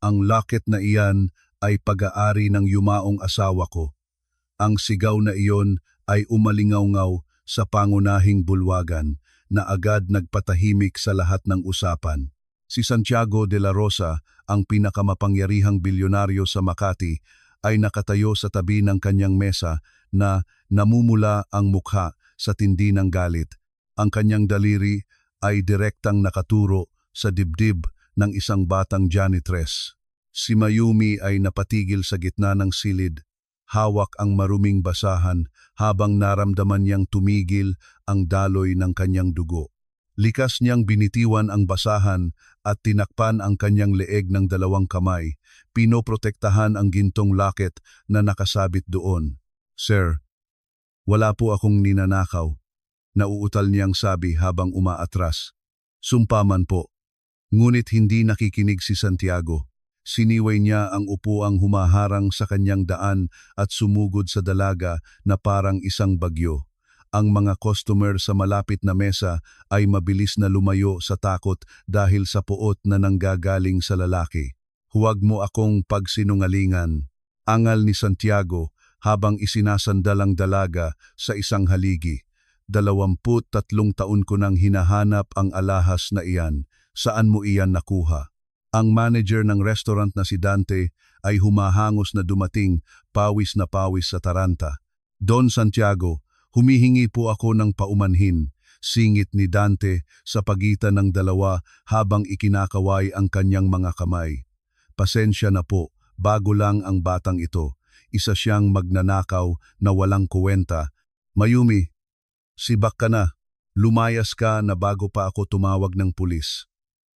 Ang locket na iyan ay pag-aari ng yumaong asawa ko. Ang sigaw na iyon ay umalingaw-ngaw sa pangunahing bulwagan na agad nagpatahimik sa lahat ng usapan. Si Santiago de la Rosa, ang pinakamapangyarihang bilyonaryo sa Makati, ay nakatayo sa tabi ng kanyang mesa na namumula ang mukha sa tindi ng galit. Ang kanyang daliri ay direktang nakaturo sa dibdib ng isang batang janitress. Si Mayumi ay napatigil sa gitna ng silid, hawak ang maruming basahan habang naramdaman niyang tumigil ang daloy ng kanyang dugo. Likas niyang binitiwan ang basahan at tinakpan ang kanyang leeg ng dalawang kamay, pinoprotektahan ang gintong locket na nakasabit doon. "Sir, wala po akong ninanakaw," nauutal niyang sabi habang umaatras. "Sumpa man po." Ngunit hindi nakikinig si Santiago. Siniway niya ang upuang humaharang sa kanyang daan at sumugod sa dalaga na parang isang bagyo. Ang mga customer sa malapit na mesa ay mabilis na lumayo sa takot dahil sa puot na nanggagaling sa lalaki. "Huwag mo akong pagsinungalingan," angal ni Santiago habang isinasandal ang dalaga sa isang haligi. 23 taon ko nang hinahanap ang alahas na iyan. Saan mo iyan nakuha? Ang manager ng restaurant na si Dante ay humahangos na dumating, pawis na pawis sa taranta. "Don Santiago, humihingi po ako ng paumanhin," singit ni Dante sa pagitan ng dalawa habang ikinakaway ang kanyang mga kamay. "Pasensya na po, bago lang ang batang ito. Isa siyang magnanakaw na walang kuwenta." "Mayumi, sibak ka na. Lumayas ka na bago pa ako tumawag ng pulis."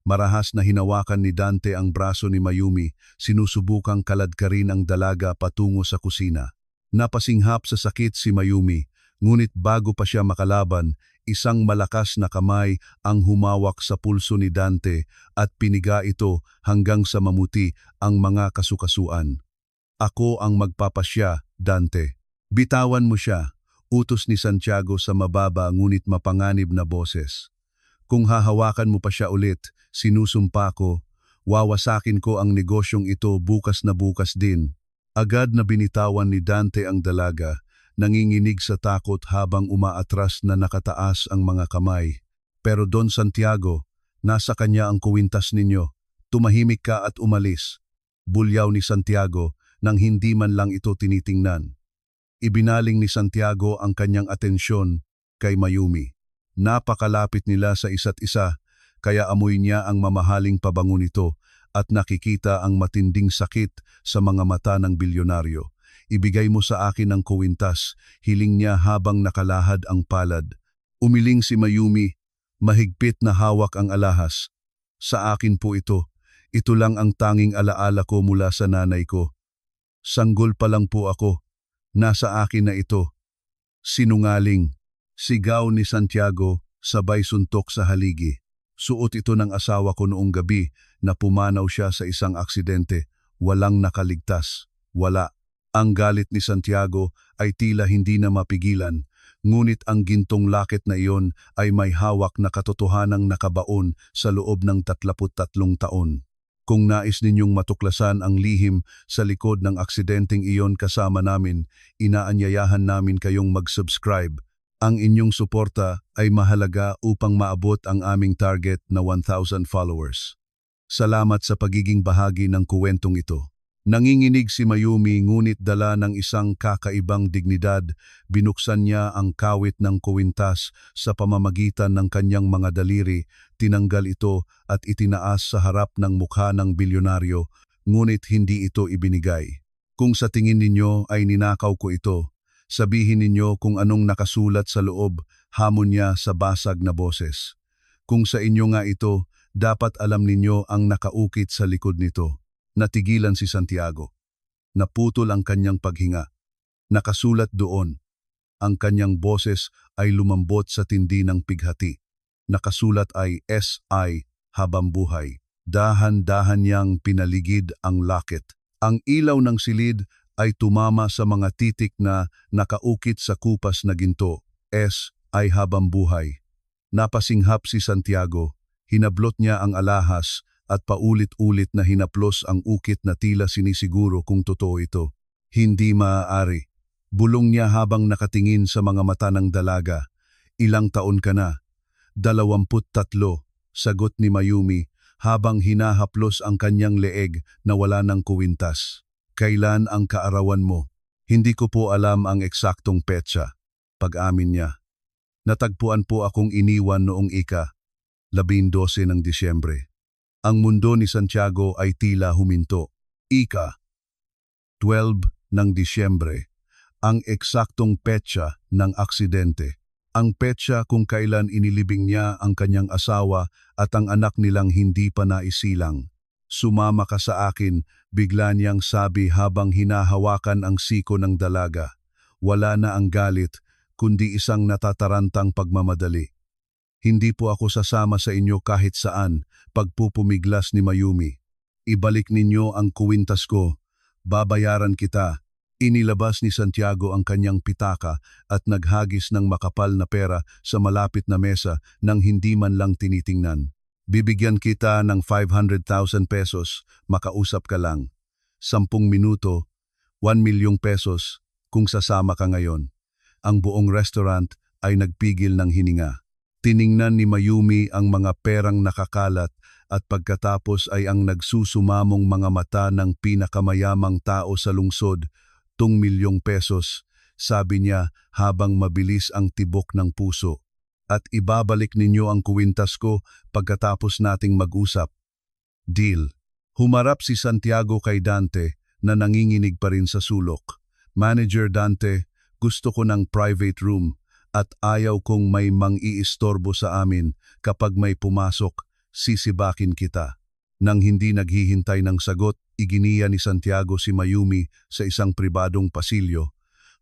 Marahas na hinawakan ni Dante ang braso ni Mayumi, sinusubukang kaladkarin ang dalaga patungo sa kusina. Napasinghap sa sakit si Mayumi, ngunit bago pa siya makalaban, isang malakas na kamay ang humawak sa pulso ni Dante at piniga ito hanggang sa mamuti ang mga kasukasuan. "Ako ang magpapasya, Dante. Bitawan mo siya," utos ni Santiago sa mababa ngunit mapanganib na boses. "Kung hahawakan mo pa siya ulit, sinusumpa ko, wawasakin ko ang negosyong ito bukas na bukas din." Agad na binitawan ni Dante ang dalaga, nanginginig sa takot habang umaatras na nakataas ang mga kamay. "Pero Don Santiago, nasa kanya ang kuwintas ninyo. Tumahimik ka at umalis." Bulyaw ni Santiago nang hindi man lang ito tinitingnan. Ibinaling ni Santiago ang kanyang atensyon kay Mayumi. Napakalapit nila sa isa't isa, kaya amoy niya ang mamahaling pabango nito at nakikita ang matinding sakit sa mga mata ng bilyonaryo. "Ibigay mo sa akin ang kuwintas," hiling niya habang nakalahad ang palad. Umiling si Mayumi, mahigpit na hawak ang alahas. "Sa akin po ito. Ito lang ang tanging alaala ko mula sa nanay ko. Sanggol pa lang po ako. Nasa akin na ito." "Sinungaling," sigaw ni Santiago sabay suntok sa haligi. "Suot ito ng asawa ko noong gabi na pumanaw siya sa isang aksidente. Walang nakaligtas. Wala." Ang galit ni Santiago ay tila hindi na mapigilan, ngunit ang gintong locket na iyon ay may hawak na katotohanang nakabaon sa loob ng 33 taon. Kung nais ninyong matuklasan ang lihim sa likod ng aksidenteng iyon kasama namin, inaanyayahan namin kayong mag-subscribe. Ang inyong suporta ay mahalaga upang maabot ang aming target na 1,000 followers. Salamat sa pagiging bahagi ng kuwentong ito. Nanginginig si Mayumi ngunit dala ng isang kakaibang dignidad, binuksan niya ang kawit ng kuwintas sa pamamagitan ng kanyang mga daliri, tinanggal ito at itinaas sa harap ng mukha ng bilyonaryo, ngunit hindi ito ibinigay. "Kung sa tingin ninyo ay ninakaw ko ito, sabihin ninyo kung anong nakasulat sa loob," hamon niya sa basag na boses. "Kung sa inyo nga ito, dapat alam ninyo ang nakaukit sa likod nito." Natigilan si Santiago. Naputol ang kanyang paghinga. Nakasulat doon. Ang kanyang boses ay lumambot sa tindi ng pighati. Nakasulat ay S.I. habang buhay. Dahan-dahan niyang pinaligid ang locket. Ang ilaw ng silid ay tumama sa mga titik na nakaukit sa kupas na ginto. S ay habang buhay. Napasinghap si Santiago. Hinablot niya ang alahas at paulit-ulit na hinaplos ang ukit na tila sinisiguro kung totoo ito. Hindi maaari. Bulong niya habang nakatingin sa mga mata ng dalaga. Ilang taon ka na? 23, sagot ni Mayumi habang hinahaplos ang kanyang leeg na wala ng kuwintas. Kailan ang kaarawan mo? Hindi ko po alam ang eksaktong petsa. Pag-amin niya. Natagpuan po akong iniwan noong ika-12 ng Disyembre. Ang mundo ni Santiago ay tila huminto. Ika-12 ng Disyembre. Ang eksaktong petsa ng aksidente. Ang petsa kung kailan inilibing niya ang kanyang asawa at ang anak nilang hindi pa naisilang. Sumama ka sa akin, bigla niyang sabi habang hinahawakan ang siko ng dalaga. Wala na ang galit, kundi isang natatarantang pagmamadali. Hindi po ako sasama sa inyo kahit saan, pagpupumiglas ni Mayumi. Ibalik ninyo ang kuwintas ko, babayaran kita. Inilabas ni Santiago ang kanyang pitaka at naghagis ng makapal na pera sa malapit na mesa nang hindi man lang tinitingnan. Bibigyan kita ng 500,000 pesos, makausap ka lang. 10 minuto, 1 milyong pesos kung sasama ka ngayon. Ang buong restaurant ay nagpigil ng hininga. Tiningnan ni Mayumi ang mga perang nakakalat at pagkatapos ay ang nagsusumamong mga mata ng pinakamayamang tao sa lungsod, 2 milyong pesos, sabi niya habang mabilis ang tibok ng puso. At ibabalik ninyo ang kuwintas ko pagkatapos nating mag-usap. Deal. Humarap si Santiago kay Dante na nanginginig pa rin sa sulok. Manager Dante, gusto ko ng private room at ayaw kong may mang-iistorbo sa amin kapag may pumasok, sisibakin kita. Nang hindi naghihintay ng sagot, iginiya ni Santiago si Mayumi sa isang pribadong pasilyo.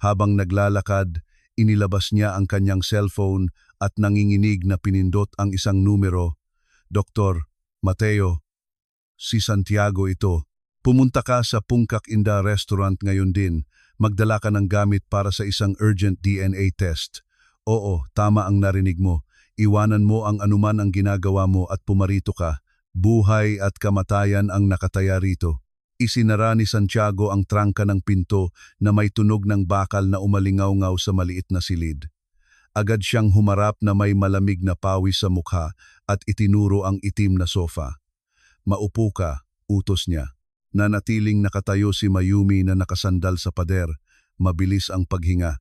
Habang naglalakad, inilabas niya ang kanyang cellphone at nanginginig na pinindot ang isang numero. Dr. Mateo, si Santiago ito. Pumunta ka sa Pungkak Inda Restaurant ngayon din. Magdala ka ng gamit para sa isang urgent DNA test. Oo, tama ang narinig mo. Iwanan mo ang anuman ang ginagawa mo at pumarito ka. Buhay at kamatayan ang nakataya rito. Isinara ni Santiago ang trangka ng pinto na may tunog ng bakal na umalingaw-ngaw sa maliit na silid. Agad siyang humarap na may malamig na pawis sa mukha at itinuro ang itim na sofa. Maupo ka, utos niya. Nanatiling nakatayo si Mayumi na nakasandal sa pader. Mabilis ang paghinga.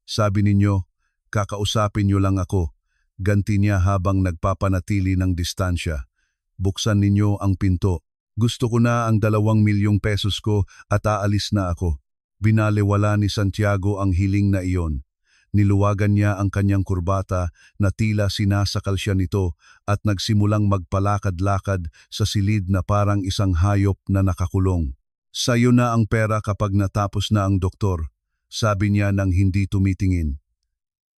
Sabi ninyo, kakausapin niyo lang ako. Ganti niya habang nagpapanatili ng distansya. Buksan ninyo ang pinto. Gusto ko na ang 2 milyong pesos ko at aalis na ako. Binalewala ni Santiago ang hiling na iyon. Niluwagan niya ang kanyang kurbata na tila sinasakal siya nito at nagsimulang magpalakad-lakad sa silid na parang isang hayop na nakakulong. Sayo na ang pera kapag natapos na ang doktor, sabi niya nang hindi tumitingin.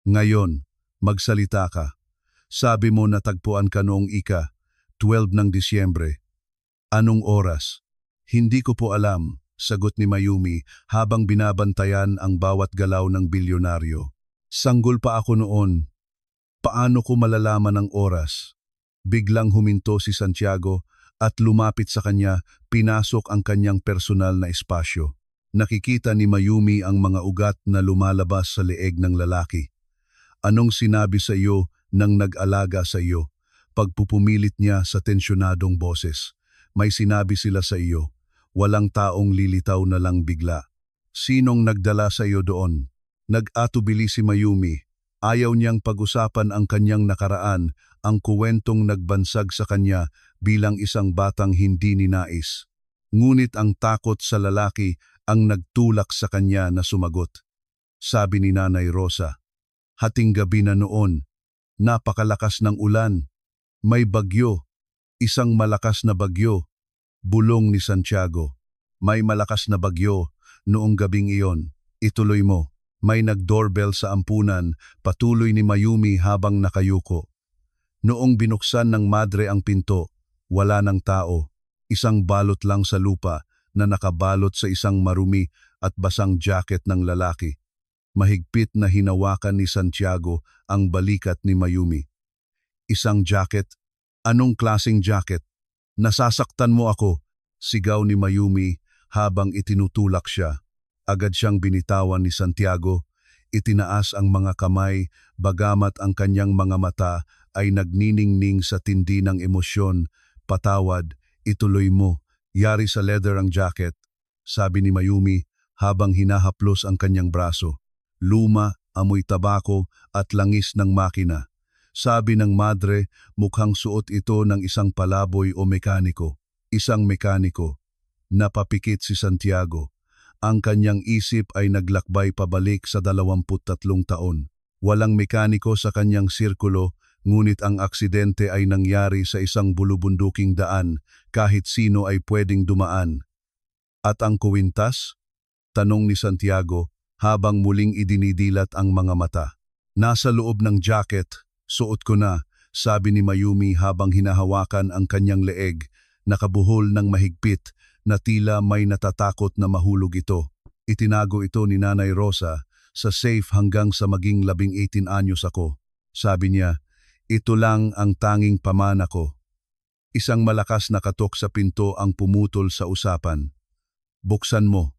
Ngayon, magsalita ka. Sabi mo natagpuan ka noong ika-12 ng Disyembre. Anong oras? Hindi ko po alam, sagot ni Mayumi habang binabantayan ang bawat galaw ng bilyonaryo. Sanggol pa ako noon. Paano ko malalaman ang oras? Biglang huminto si Santiago at lumapit sa kanya, pinasok ang kanyang personal na espasyo. Nakikita ni Mayumi ang mga ugat na lumalabas sa leeg ng lalaki. Anong sinabi sa iyo nang nag-alaga sa iyo? Pagpupumilit niya sa tensyonadong boses. May sinabi sila sa iyo. Walang taong lilitaw na lang bigla. Sinong nagdala sa iyo doon? Nag-atubili si Mayumi. Ayaw niyang pag-usapan ang kanyang nakaraan, ang kuwentong nagbansag sa kanya bilang isang batang hindi ninais. Ngunit ang takot sa lalaki ang nagtulak sa kanya na sumagot. Sabi ni Nanay Rosa, hating gabi na noon, napakalakas ng ulan. May bagyo, isang malakas na bagyo. Bulong ni Santiago. May malakas na bagyo noong gabing iyon. Ituloy mo. May nag-doorbell sa ampunan, patuloy ni Mayumi habang nakayuko. Noong binuksan ng madre ang pinto, wala ng tao. Isang balot lang sa lupa na nakabalot sa isang marumi at basang jacket ng lalaki. Mahigpit na hinawakan ni Santiago ang balikat ni Mayumi. Isang jacket? Anong klaseng jacket? Nasasaktan mo ako, sigaw ni Mayumi habang itinutulak siya. Agad siyang binitawan ni Santiago, itinaas ang mga kamay bagamat ang kanyang mga mata ay nagniningning sa tindi ng emosyon. Patawad, ituloy mo, yari sa leather ang jacket, sabi ni Mayumi habang hinahaplos ang kanyang braso. Luma, amoy tabako at langis ng makina. Sabi ng madre, mukhang suot ito ng isang palaboy o mekaniko. Isang mekaniko. Napapikit si Santiago. Ang kanyang isip ay naglakbay pabalik sa 23 taon. Walang mekaniko sa kanyang sirkulo, ngunit ang aksidente ay nangyari sa isang bulubunduking daan, kahit sino ay pwedeng dumaan. At ang kuwintas? Tanong ni Santiago habang muling idinidilat ang mga mata. Nasa loob ng jacket, suot ko na, sabi ni Mayumi habang hinahawakan ang kanyang leeg, nakabuhol ng mahigpit na tila may natatakot na mahulog ito. Itinago ito ni Nanay Rosa sa safe hanggang sa maging 18 anyos ako. Sabi niya, ito lang ang tanging pamana ko. Isang malakas na katok sa pinto ang pumutol sa usapan. Buksan mo.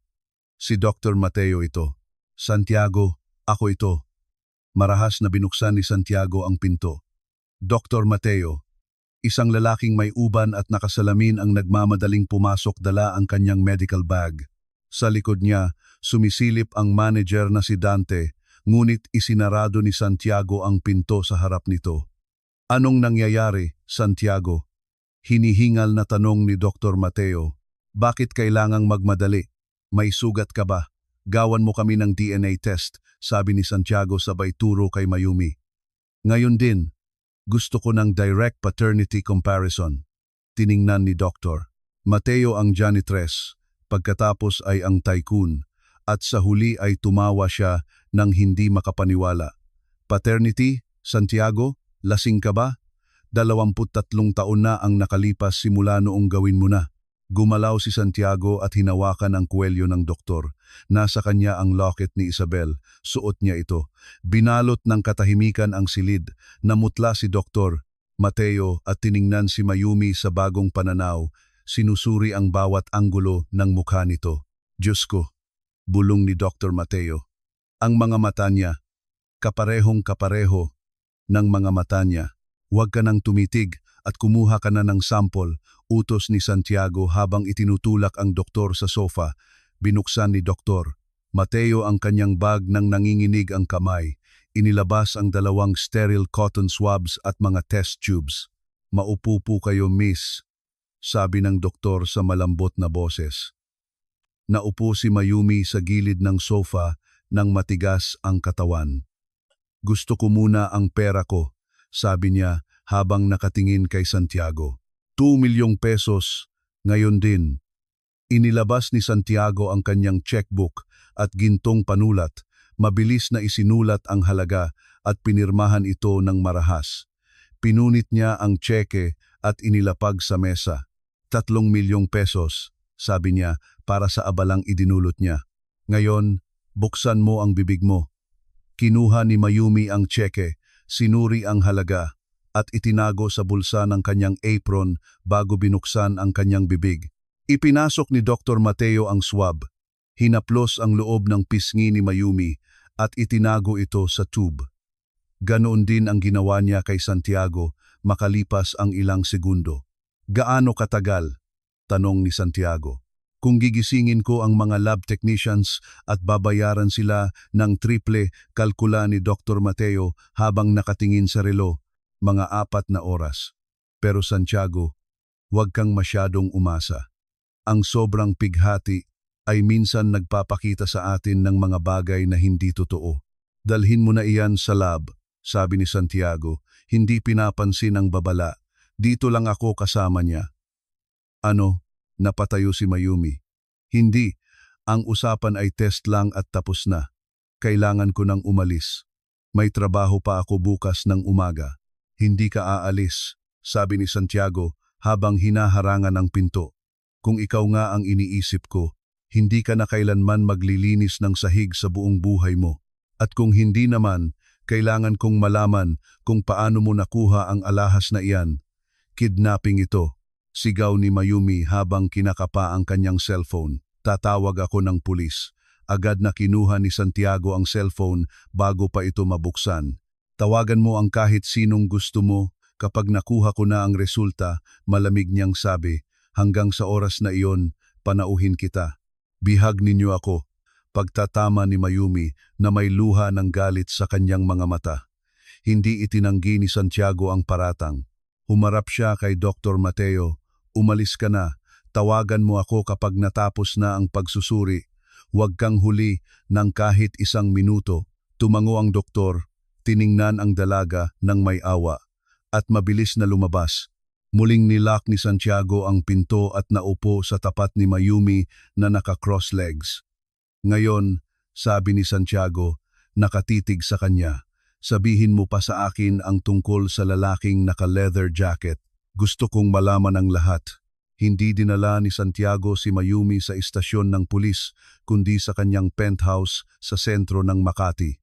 Si Dr. Mateo ito. Santiago, ako ito. Marahas na binuksan ni Santiago ang pinto. Dr. Mateo, isang lalaking may uban at nakasalamin ang nagmamadaling pumasok dala ang kanyang medical bag. Sa likod niya, sumisilip ang manager na si Dante, ngunit isinarado ni Santiago ang pinto sa harap nito. Anong nangyayari, Santiago? Hinihingal na tanong ni Dr. Mateo. Bakit kailangang magmadali? May sugat ka ba? Gawan mo kami ng DNA test, sabi ni Santiago sabay turo kay Mayumi. Ngayon din, gusto ko ng direct paternity comparison. Tiningnan ni Dr. Mateo ang janitress, pagkatapos ay ang tycoon, at sa huli ay tumawa siya nang hindi makapaniwala. Paternity, Santiago, lasing ka ba? 23 taon na ang nakalipas simula noong gawin mo na. Gumalaw si Santiago at hinawakan ang kuwelyo ng doktor. Nasa kanya ang locket ni Isabel. Suot niya ito. Binalot ng katahimikan ang silid. Namutla si Dr. Mateo at tiningnan si Mayumi sa bagong pananaw. Sinusuri ang bawat anggulo ng mukha nito. Diyos ko, bulong ni Dr. Mateo. Ang mga mata niya, kaparehong kapareho ng mga mata niya. Huwag ka nang tumitig at kumuha ka na ng sample, utos ni Santiago habang itinutulak ang doktor sa sofa. Binuksan ni Dr. Mateo ang kanyang bag nang nanginginig ang kamay. Inilabas ang 2 sterile cotton swabs at mga test tubes. Maupo po kayo, miss, sabi ng doktor sa malambot na boses. Naupo si Mayumi sa gilid ng sofa nang matigas ang katawan. Gusto ko muna ang pera ko, sabi niya habang nakatingin kay Santiago. 2 milyong pesos, ngayon din. Inilabas ni Santiago ang kanyang checkbook at gintong panulat. Mabilis na isinulat ang halaga at pinirmahan ito ng marahas. Pinunit niya ang tseke at inilapag sa mesa. 3 milyong pesos, sabi niya para sa abalang idinulot niya. Ngayon, buksan mo ang bibig mo. Kinuha ni Mayumi ang tseke, sinuri ang halaga, at itinago sa bulsa ng kanyang apron bago binuksan ang kanyang bibig. Ipinasok ni Dr. Mateo ang swab. Hinaplos ang loob ng pisngi ni Mayumi at itinago ito sa tube. Ganoon din ang ginawa niya kay Santiago makalipas ang ilang segundo. Gaano katagal? Tanong ni Santiago. Kung gigisingin ko ang mga lab technicians at babayaran sila ng triple, kalkula ni Dr. Mateo habang nakatingin sa relo, mga 4 na oras. Pero Santiago, huwag kang masyadong umasa. Ang sobrang pighati ay minsan nagpapakita sa atin ng mga bagay na hindi totoo. Dalhin mo na iyan sa lab, sabi ni Santiago, hindi pinapansin ang babala. Dito lang ako kasama niya. Ano? Napatayo si Mayumi. Hindi, ang usapan ay test lang at tapos na. Kailangan ko nang umalis. May trabaho pa ako bukas ng umaga. Hindi ka aalis, sabi ni Santiago habang hinaharangan ang pinto. Kung ikaw nga ang iniisip ko, hindi ka na kailanman maglilinis ng sahig sa buong buhay mo. At kung hindi naman, kailangan kong malaman kung paano mo nakuha ang alahas na iyan. Kidnapping ito. Sigaw ni Mayumi habang kinakapa ang kanyang cellphone. Tatawag ako ng pulis. Agad na kinuha ni Santiago ang cellphone bago pa ito mabuksan. Tawagan mo ang kahit sinong gusto mo. Kapag nakuha ko na ang resulta, malamig niyang sabi, hanggang sa oras na iyon, panauhin kita. Bihag ninyo ako. Pagtatama ni Mayumi na may luha ng galit sa kanyang mga mata. Hindi itinanggi ni Santiago ang paratang. Humarap siya kay Dr. Mateo. Umalis ka na. Tawagan mo ako kapag natapos na ang pagsusuri. Huwag kang huli ng kahit isang minuto. Tumango ang doktor. Tiningnan ang dalaga ng may awa. At mabilis na lumabas. Muling nilock ni Santiago ang pinto at naupo sa tapat ni Mayumi na naka-cross legs. Ngayon, sabi ni Santiago, nakatitig sa kanya. Sabihin mo pa sa akin ang tungkol sa lalaking naka-leather jacket. Gusto kong malaman ang lahat. Hindi dinala ni Santiago si Mayumi sa istasyon ng pulis, kundi sa kanyang penthouse sa sentro ng Makati.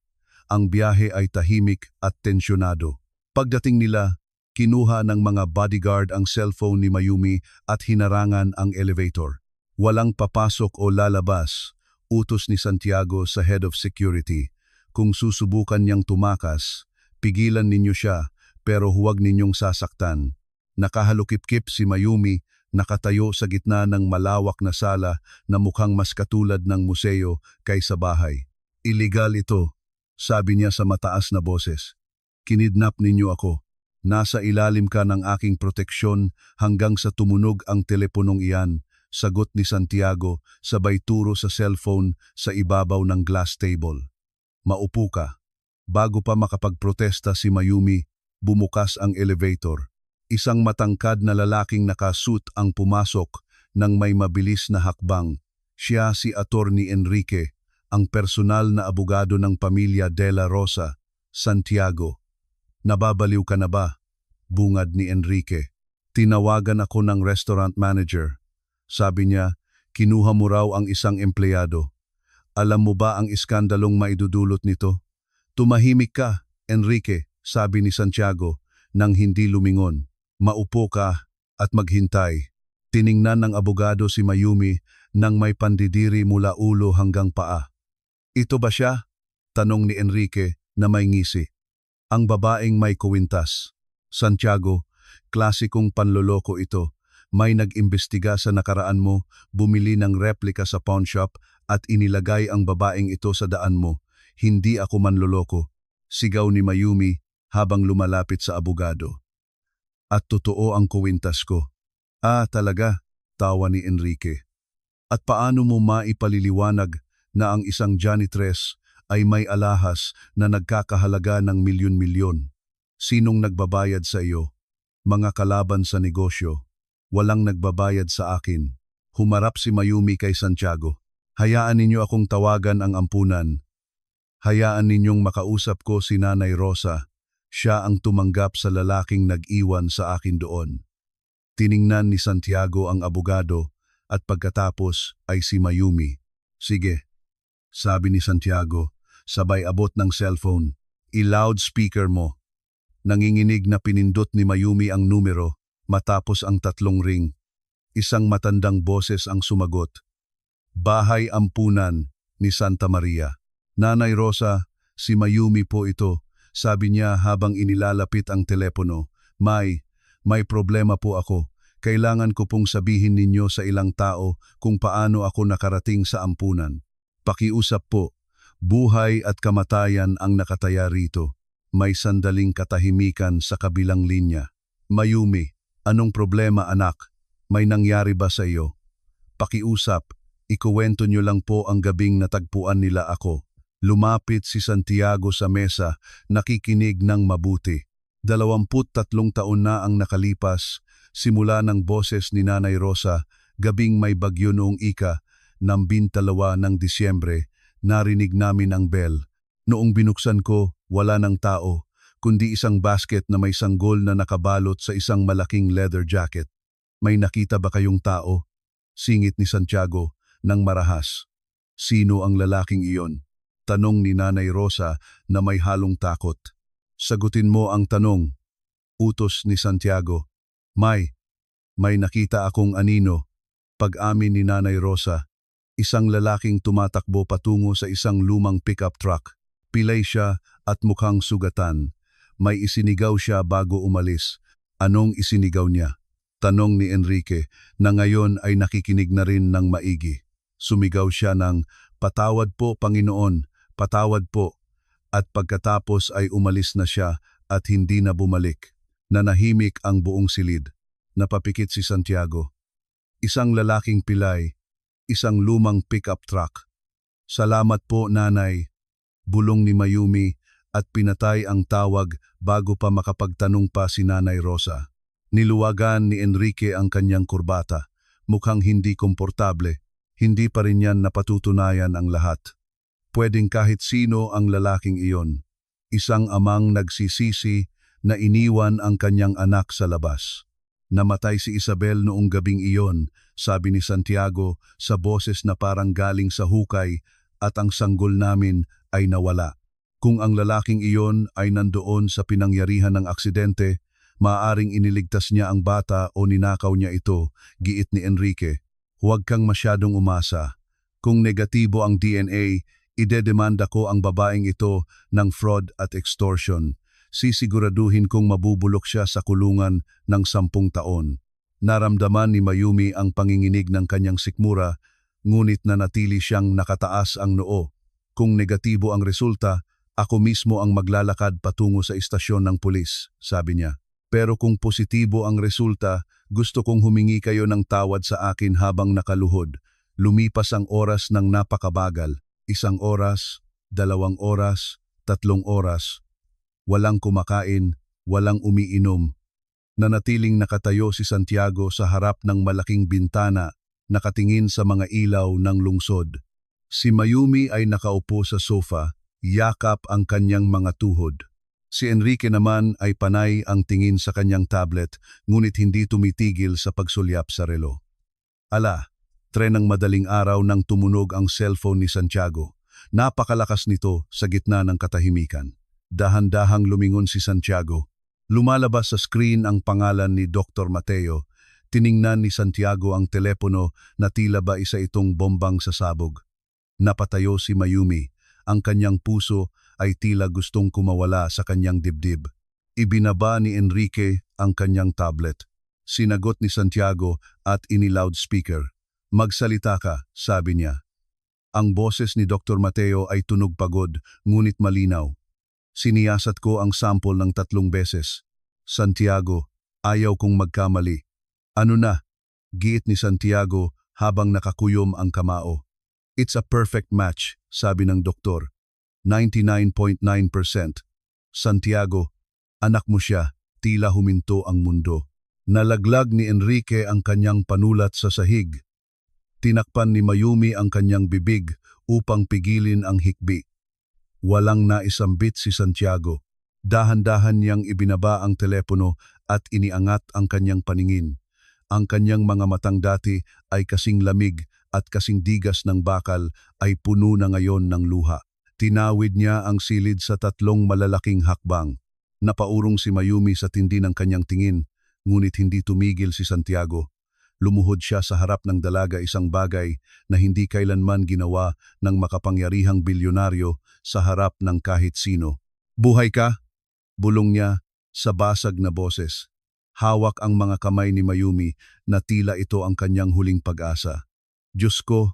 Ang biyahe ay tahimik at tensyonado. Pagdating nila, kinuha ng mga bodyguard ang cellphone ni Mayumi at hinarangan ang elevator. Walang papasok o lalabas, utos ni Santiago sa head of security. Kung susubukan niyang tumakas, pigilan ninyo siya pero huwag ninyong sasaktan. Nakahalukip-kip si Mayumi, nakatayo sa gitna ng malawak na sala na mukhang mas katulad ng museo kaysa bahay. Illegal ito, sabi niya sa mataas na boses. Kinidnap ninyo ako. Nasa ilalim ka ng aking proteksyon hanggang sa tumunog ang teleponong iyan, sagot ni Santiago sabay turo sa cellphone sa ibabaw ng glass table. Maupo ka. Bago pa makapagprotesta si Mayumi, bumukas ang elevator. Isang matangkad na lalaking nakasuit ang pumasok ng may mabilis na hakbang. Siya si Attorney Enrique, ang personal na abogado ng pamilya De La Rosa, Santiago. Nababaliw ka na ba? Bungad ni Enrique. Tinawagan ako ng restaurant manager. Sabi niya, kinuha mo raw ang isang empleyado. Alam mo ba ang iskandalong maidudulot nito? Tumahimik ka, Enrique, sabi ni Santiago nang hindi lumingon. Maupo ka at maghintay. Tiningnan ng abogado si Mayumi nang may pandidiri mula ulo hanggang paa. Ito ba siya? Tanong ni Enrique na may ngisi. Ang babaeng may kuwintas. Santiago, klasikong panloloko ito. May nag-imbestiga sa nakaraan mo, bumili ng replika sa pawn shop at inilagay ang babaeng ito sa daan mo. Hindi ako manloloko. Sigaw ni Mayumi habang lumalapit sa abogado. At totoo ang kuwintas ko. Ah, talaga, tawa ni Enrique. At paano mo maipaliliwanag na ang isang janitress ay may alahas na nagkakahalaga ng milyon-milyon? Sinong nagbabayad sa iyo? Mga kalaban sa negosyo. Walang nagbabayad sa akin. Humarap si Mayumi kay Santiago. Hayaan ninyo akong tawagan ang ampunan. Hayaan ninyong makausap ko si Nanay Rosa. Siya ang tumanggap sa lalaking nag-iwan sa akin doon. Tiningnan ni Santiago ang abogado at pagkatapos ay si Mayumi. Sige, sabi ni Santiago, sabay abot ng cellphone. I-loudspeaker mo. Nanginginig na pinindot ni Mayumi ang numero matapos ang 3 ring. Isang matandang boses ang sumagot. Bahay Ampunan ni Santa Maria. Nanay Rosa, si Mayumi po ito. Sabi niya habang inilalapit ang telepono. May problema po ako. Kailangan ko pong sabihin ninyo sa ilang tao kung paano ako nakarating sa ampunan. Pakiusap po. Buhay at kamatayan ang nakataya rito. May sandaling katahimikan sa kabilang linya. Mayumi, anong problema anak? May nangyari ba sa iyo? Pakiusap, ikuwento nyo lang po ang gabing natagpuan nila ako. Lumapit si Santiago sa mesa, nakikinig ng mabuti. 23 taon na ang nakalipas, simula ng boses ni Nanay Rosa, gabing may bagyo noong ng 22 ng Disyembre, narinig namin ang bell. Noong binuksan ko, wala ng tao, kundi isang basket na may sanggol na nakabalot sa isang malaking leather jacket. May nakita ba kayong tao? Singit ni Santiago nang marahas. Sino ang lalaking iyon? Tanong ni Nanay Rosa na may halong takot. Sagutin mo ang tanong. Utos ni Santiago. May, May nakita akong anino, pag-amin ni Nanay Rosa, isang lalaking tumatakbo patungo sa isang lumang pickup truck. Pilay siya at mukhang sugatan. May isinigaw siya bago umalis. Anong isinigaw niya? Tanong ni Enrique na ngayon ay nakikinig na rin ng maigi. Sumigaw siya ng, "Patawad po, Panginoon, patawad po." At pagkatapos ay umalis na siya at hindi na bumalik. Nanahimik ang buong silid. Napapikit si Santiago. Isang lalaking pilay, isang lumang pickup truck. "Salamat po, nanay," bulong ni Mayumi at pinatay ang tawag bago pa makapagtanong pa si Nanay Rosa. Niluwagan ni Enrique ang kanyang kurbata. Mukhang hindi komportable. Hindi pa rin yan napatutunayan ang lahat. Pwedeng kahit sino ang lalaking iyon. Isang amang nagsisisi na iniwan ang kanyang anak sa labas. "Namatay si Isabel noong gabing iyon," sabi ni Santiago sa boses na parang galing sa hukay, "at ang sanggol namin ay nawala." Kung ang lalaking iyon ay nandoon sa pinangyarihan ng aksidente, maaaring iniligtas niya ang bata o ninakaw niya ito, giit ni Enrique. "Huwag kang masyadong umasa. Kung negatibo ang DNA, idedemanda ko ang babaeng ito ng fraud at extortion. Sisiguraduhin kong mabubulok siya sa kulungan ng 10 taon. Naramdaman ni Mayumi ang panginginig ng kanyang sikmura, ngunit nanatili siyang nakataas ang noo. "Kung negatibo ang resulta, ako mismo ang maglalakad patungo sa istasyon ng pulis," sabi niya. "Pero kung positibo ang resulta, gusto kong humingi kayo ng tawad sa akin habang nakaluhod." Lumipas ang oras ng napakabagal. 1 oras, 2 oras, 3 oras. Walang kumakain, walang umiinom. Nanatiling nakatayo si Santiago sa harap ng malaking bintana, nakatingin sa mga ilaw ng lungsod. Si Mayumi ay nakaupo sa sofa, yakap ang kanyang mga tuhod. Si Enrique naman ay panay ang tingin sa kanyang tablet, ngunit hindi tumitigil sa pagsulyap sa relo. Ala, tren ng madaling araw nang tumunog ang cellphone ni Santiago. Napakalakas nito sa gitna ng katahimikan. Dahan-dahang lumingon si Santiago. Lumalabas sa screen ang pangalan ni Dr. Mateo. Tiningnan ni Santiago ang telepono na tila ba isa itong bombang sasabog. Napatayo si Mayumi. Ang kanyang puso ay tila gustong kumawala sa kanyang dibdib. Ibinaba ni Enrique ang kanyang tablet. Sinagot ni Santiago at ini-loudspeaker. "Magsalita ka," sabi niya. Ang boses ni Dr. Mateo ay tunog pagod, ngunit malinaw. "Siniyasat ko ang sample ng 3 beses. Santiago, ayaw kong magkamali." "Ano na?" giit ni Santiago habang nakakuyom ang kamao. "It's a perfect match," sabi ng doktor. 99.9%. "Santiago, anak mo siya." Tila huminto ang mundo. Nalaglag ni Enrique ang kanyang panulat sa sahig. Tinakpan ni Mayumi ang kanyang bibig upang pigilin ang hikbi. Walang naisambit si Santiago. Dahan-dahan niyang ibinaba ang telepono at iniangat ang kanyang paningin. Ang kanyang mga matang dati ay kasing lamig at kasing digas ng bakal ay puno na ngayon ng luha. Tinawid niya ang silid sa 3 malalaking hakbang. Napaurong si Mayumi sa tindi ng kanyang tingin, ngunit hindi tumigil si Santiago. Lumuhod siya sa harap ng dalaga, isang bagay na hindi kailanman ginawa ng makapangyarihang bilyonaryo sa harap ng kahit sino. "Buhay ka?" bulong niya sa basag na boses. Hawak ang mga kamay ni Mayumi na tila ito ang kanyang huling pag-asa. "Diyos ko,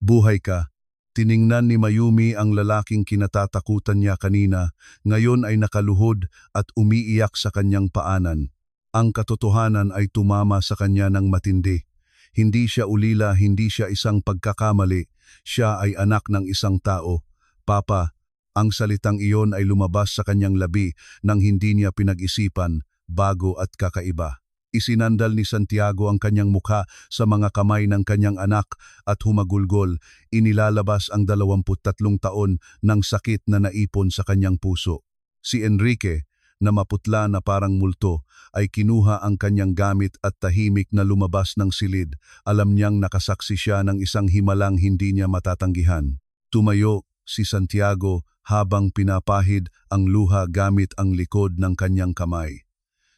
buhay ka." Tiningnan ni Mayumi ang lalaking kinatatakutan niya kanina, ngayon ay nakaluhod at umiiyak sa kanyang paanan. Ang katotohanan ay tumama sa kanya ng matindi. Hindi siya ulila, hindi siya isang pagkakamali. Siya ay anak ng isang tao. "Papa," ang salitang iyon ay lumabas sa kanyang labi nang hindi niya pinag-isipan, bago at kakaiba. Isinandal ni Santiago ang kanyang mukha sa mga kamay ng kanyang anak at humagulgol. Inilalabas ang 23 taon ng sakit na naipon sa kanyang puso. Si Enrique, na maputla na parang multo, ay kinuha ang kanyang gamit at tahimik na lumabas ng silid. Alam niyang nakasaksi siya ng isang himalang hindi niya matatanggihan. Tumayo si Santiago habang pinapahid ang luha gamit ang likod ng kanyang kamay.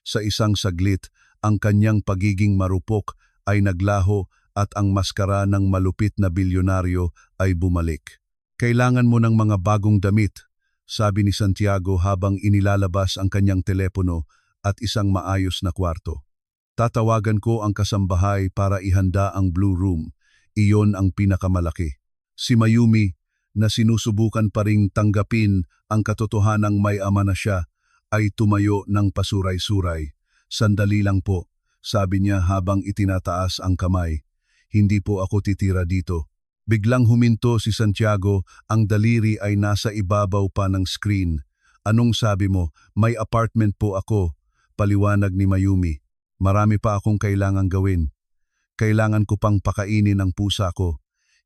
Sa isang saglit ang kanyang pagiging marupok ay naglaho at ang maskara ng malupit na bilyonaryo ay bumalik. Kailangan mo ng mga bagong damit, sabi ni Santiago habang inilalabas ang kanyang telepono at isang maayos na kwarto. Tatawagan ko ang kasambahay para ihanda ang Blue Room. Iyon ang pinakamalaki. Si Mayumi, na sinusubukan pa ring tanggapin ang katotohanang may ama na siya, ay tumayo ng pasuray-suray. Sandali lang po, sabi niya habang itinataas ang kamay. Hindi po ako titira dito. Biglang huminto si Santiago, ang daliri ay nasa ibabaw pa ng screen. Anong sabi mo? May apartment po ako, paliwanag ni Mayumi. Marami pa akong kailangang gawin. Kailangan ko pang pakainin ang pusa ko.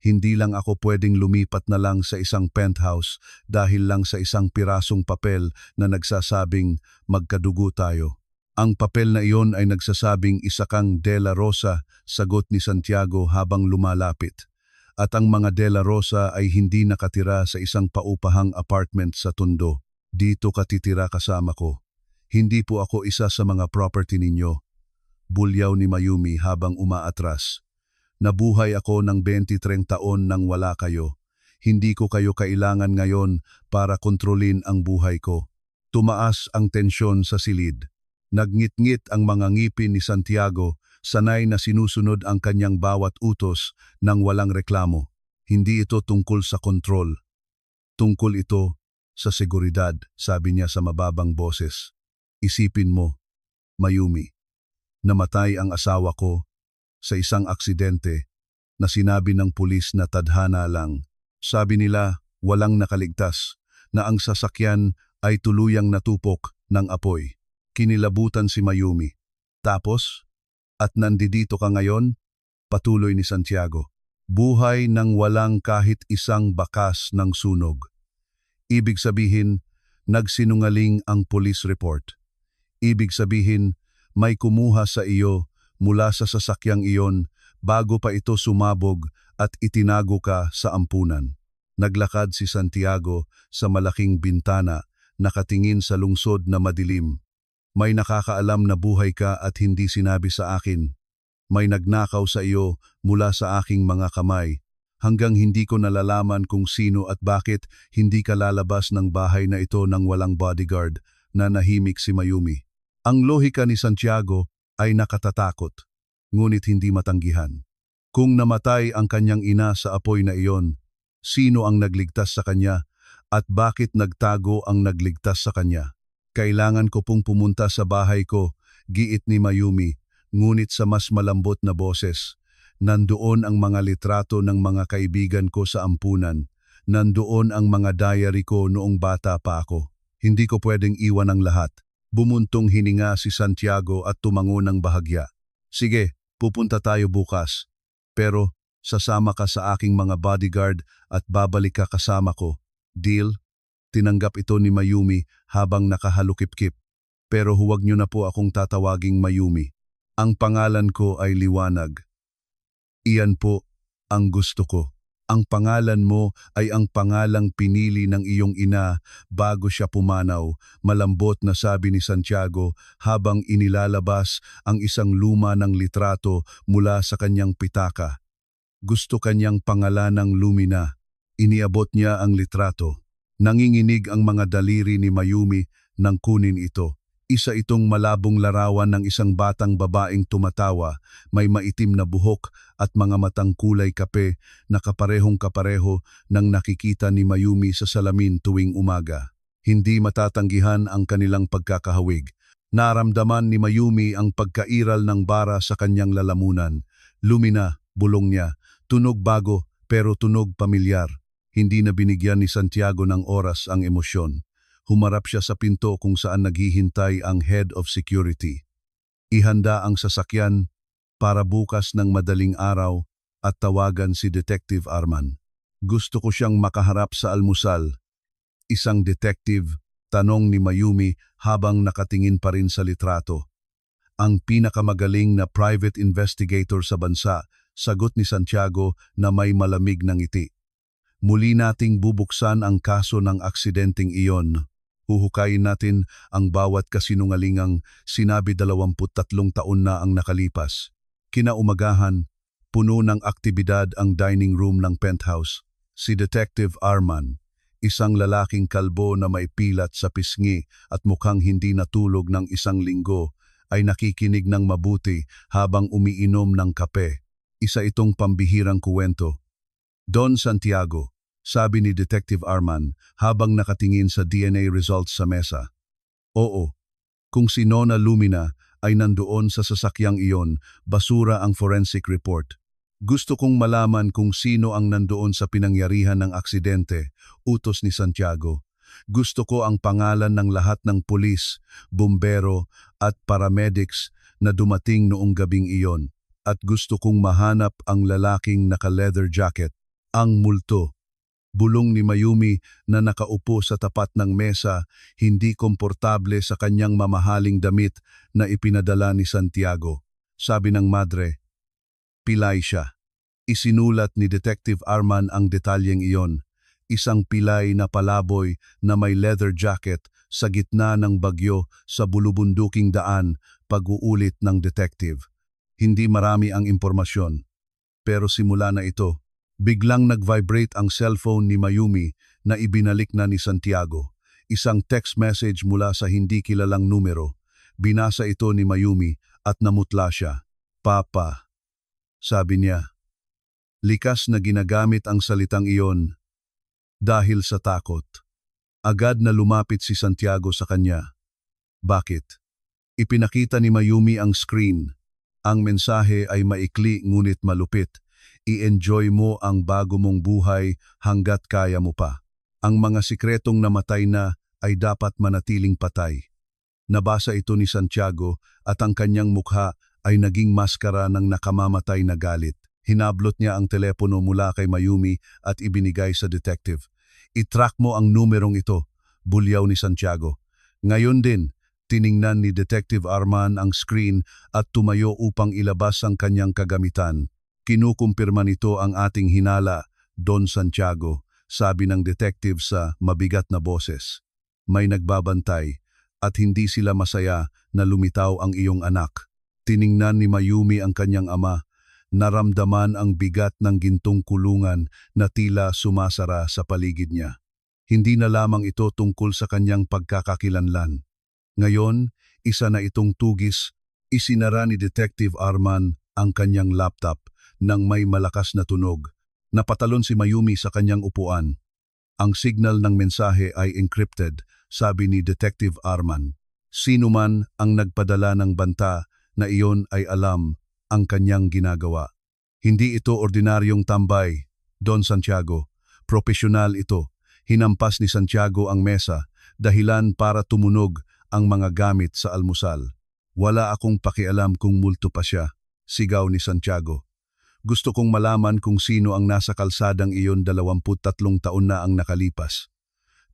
Hindi lang ako pwedeng lumipat na lang sa isang penthouse dahil lang sa isang pirasong papel na nagsasabing magkadugo tayo. Ang papel na iyon ay nagsasabing isa kang De La Rosa, sagot ni Santiago habang lumalapit. At ang mga De La Rosa ay hindi nakatira sa isang paupahang apartment sa Tondo. Dito ka titira kasama ko. Hindi po ako isa sa mga property ninyo. Bulyaw ni Mayumi habang umaatras. Nabuhay ako ng 23 taon nang wala kayo. Hindi ko kayo kailangan ngayon para kontrolin ang buhay ko. Tumaas ang tensyon sa silid. Nagngit-ngit ang mga ngipin ni Santiago, sanay na sinusunod ang kanyang bawat utos nang walang reklamo. Hindi ito tungkol sa kontrol. Tungkol ito sa seguridad, sabi niya sa mababang boses. Isipin mo, Mayumi, namatay ang asawa ko sa isang aksidente na sinabi ng pulis na tadhana lang. Sabi nila walang nakaligtas, na ang sasakyan ay tuluyang natupok ng apoy. Kinilabutan si Mayumi. Tapos, at nandito ka ngayon? Patuloy ni Santiago. Buhay ng walang kahit isang bakas ng sunog. Ibig sabihin, nagsinungaling ang police report. Ibig sabihin, may kumuha sa iyo mula sa sasakyang iyon bago pa ito sumabog at itinago ka sa ampunan. Naglakad si Santiago sa malaking bintana, nakatingin sa lungsod na madilim. May nakakaalam na buhay ka at hindi sinabi sa akin. May nagnakaw sa iyo mula sa aking mga kamay, hanggang hindi ko nalalaman kung sino at bakit hindi ka lalabas ng bahay na ito nang walang bodyguard, na nahimik si Mayumi. Ang lohika ni Santiago ay nakatatakot, ngunit hindi matanggihan. Kung namatay ang kanyang ina sa apoy na iyon, sino ang nagligtas sa kanya at bakit nagtago ang nagligtas sa kanya? Kailangan ko pong pumunta sa bahay ko, giit ni Mayumi, ngunit sa mas malambot na boses. Nandoon ang mga litrato ng mga kaibigan ko sa ampunan. Nandoon ang mga diary ko noong bata pa ako. Hindi ko pwedeng iwan ang lahat. Bumuntong hininga si Santiago at tumango ng bahagya. Sige, pupunta tayo bukas. Pero sasama ka sa aking mga bodyguard at babalik ka kasama ko. Deal? Tinanggap ito ni Mayumi habang nakahalukip-kip. Pero huwag niyo na po akong tatawaging Mayumi. Ang pangalan ko ay Liwanag. Iyan po ang gusto ko. Ang pangalan mo ay ang pangalang pinili ng iyong ina bago siya pumanaw, malambot na sabi ni Santiago habang inilalabas ang isang luma ng litrato mula sa kanyang pitaka. Gusto kanyang pangalanang Lumina. Iniabot niya ang litrato. Nanginginig ang mga daliri ni Mayumi nang kunin ito. Isa itong malabong larawan ng isang batang babaeng tumatawa, may maitim na buhok at mga matang kulay kape na kaparehong-kapareho nang nakikita ni Mayumi sa salamin tuwing umaga. Hindi matatanggihan ang kanilang pagkakahawig. Naramdaman ni Mayumi ang pagkairal ng bara sa kanyang lalamunan. Lumina, bulong niya. Tunog bago pero tunog pamilyar. Hindi na binigyan ni Santiago ng oras ang emosyon. Humarap siya sa pinto kung saan naghihintay ang head of security. Ihanda ang sasakyan para bukas ng madaling araw at tawagan si Detective Arman. Gusto ko siyang makaharap sa almusal. Isang detective, tanong ni Mayumi habang nakatingin pa rin sa litrato. Ang pinakamagaling na private investigator sa bansa, sagot ni Santiago na may malamig na ngiti. Muli nating bubuksan ang kaso ng aksidenteng iyon. Huhukayin natin ang bawat kasinungalingang sinabi 23 taon na ang nakalipas. Kinaumagahan, puno ng aktibidad ang dining room ng penthouse. Si Detective Arman, isang lalaking kalbo na may pilat sa pisngi at mukhang hindi natulog ng 1 linggo, ay nakikinig ng mabuti habang umiinom ng kape. Isa itong pambihirang kuwento. Don Santiago, sabi ni Detective Arman habang nakatingin sa DNA results sa mesa. Oo, kung si Nona Lumina ay nandoon sa sasakyang iyon, basura ang forensic report. Gusto kong malaman kung sino ang nandoon sa pinangyarihan ng aksidente, utos ni Santiago. Gusto ko ang pangalan ng lahat ng pulis, bumbero at paramedics na dumating noong gabing iyon. At gusto kong mahanap ang lalaking naka-leather jacket, ang multo. Bulong ni Mayumi na nakaupo sa tapat ng mesa, hindi komportable sa kanyang mamahaling damit na ipinadala ni Santiago. Sabi ng madre, pilay siya. Isinulat ni Detective Arman ang detalyeng iyon. Isang pilay na palaboy na may leather jacket sa gitna ng bagyo sa bulubunduking daan, pag-uulit ng detective. Hindi marami ang impormasyon. Pero simula na ito, biglang nag-vibrate ang cellphone ni Mayumi na ibinalik na ni Santiago. Isang text message mula sa hindi kilalang numero. Binasa ito ni Mayumi at namutla siya. Papa, sabi niya. Likas na ginagamit ang salitang iyon dahil sa takot. Agad na lumapit si Santiago sa kanya. Bakit? Ipinakita ni Mayumi ang screen. Ang mensahe ay maikli ngunit malupit. I-enjoy mo ang bago mong buhay hanggat kaya mo pa. Ang mga sikretong namatay na ay dapat manatiling patay. Nabasa ito ni Santiago at ang kanyang mukha ay naging maskara ng nakamamatay na galit. Hinablot niya ang telepono mula kay Mayumi at ibinigay sa detective. I-track mo ang numerong ito, bulyaw ni Santiago. Ngayon din, tiningnan ni Detective Arman ang screen at tumayo upang ilabas ang kanyang kagamitan. Kinukumpirma nito ang ating hinala, Don Santiago, sabi ng detective sa mabigat na boses. May nagbabantay at hindi sila masaya na lumitaw ang iyong anak. Tiningnan ni Mayumi ang kanyang ama. Naramdaman ang bigat ng gintong kulungan na tila sumasara sa paligid niya. Hindi na lamang ito tungkol sa kanyang pagkakakilanlan. Ngayon, isa na itong tugis, isinara ni Detective Arman ang kanyang laptop nang may malakas na tunog. Napatalon si Mayumi sa kanyang upuan. Ang signal ng mensahe ay encrypted, sabi ni Detective Arman. Sino man ang nagpadala ng banta na iyon ay alam ang kanyang ginagawa. Hindi ito ordinaryong tambay, Don Santiago. Profesional ito. Hinampas ni Santiago ang mesa, dahilan para tumunog ang mga gamit sa almusal. Wala akong pakialam kung multo pa siya, sigaw ni Santiago. Gusto kong malaman kung sino ang nasa kalsadang iyon 23 taon na ang nakalipas.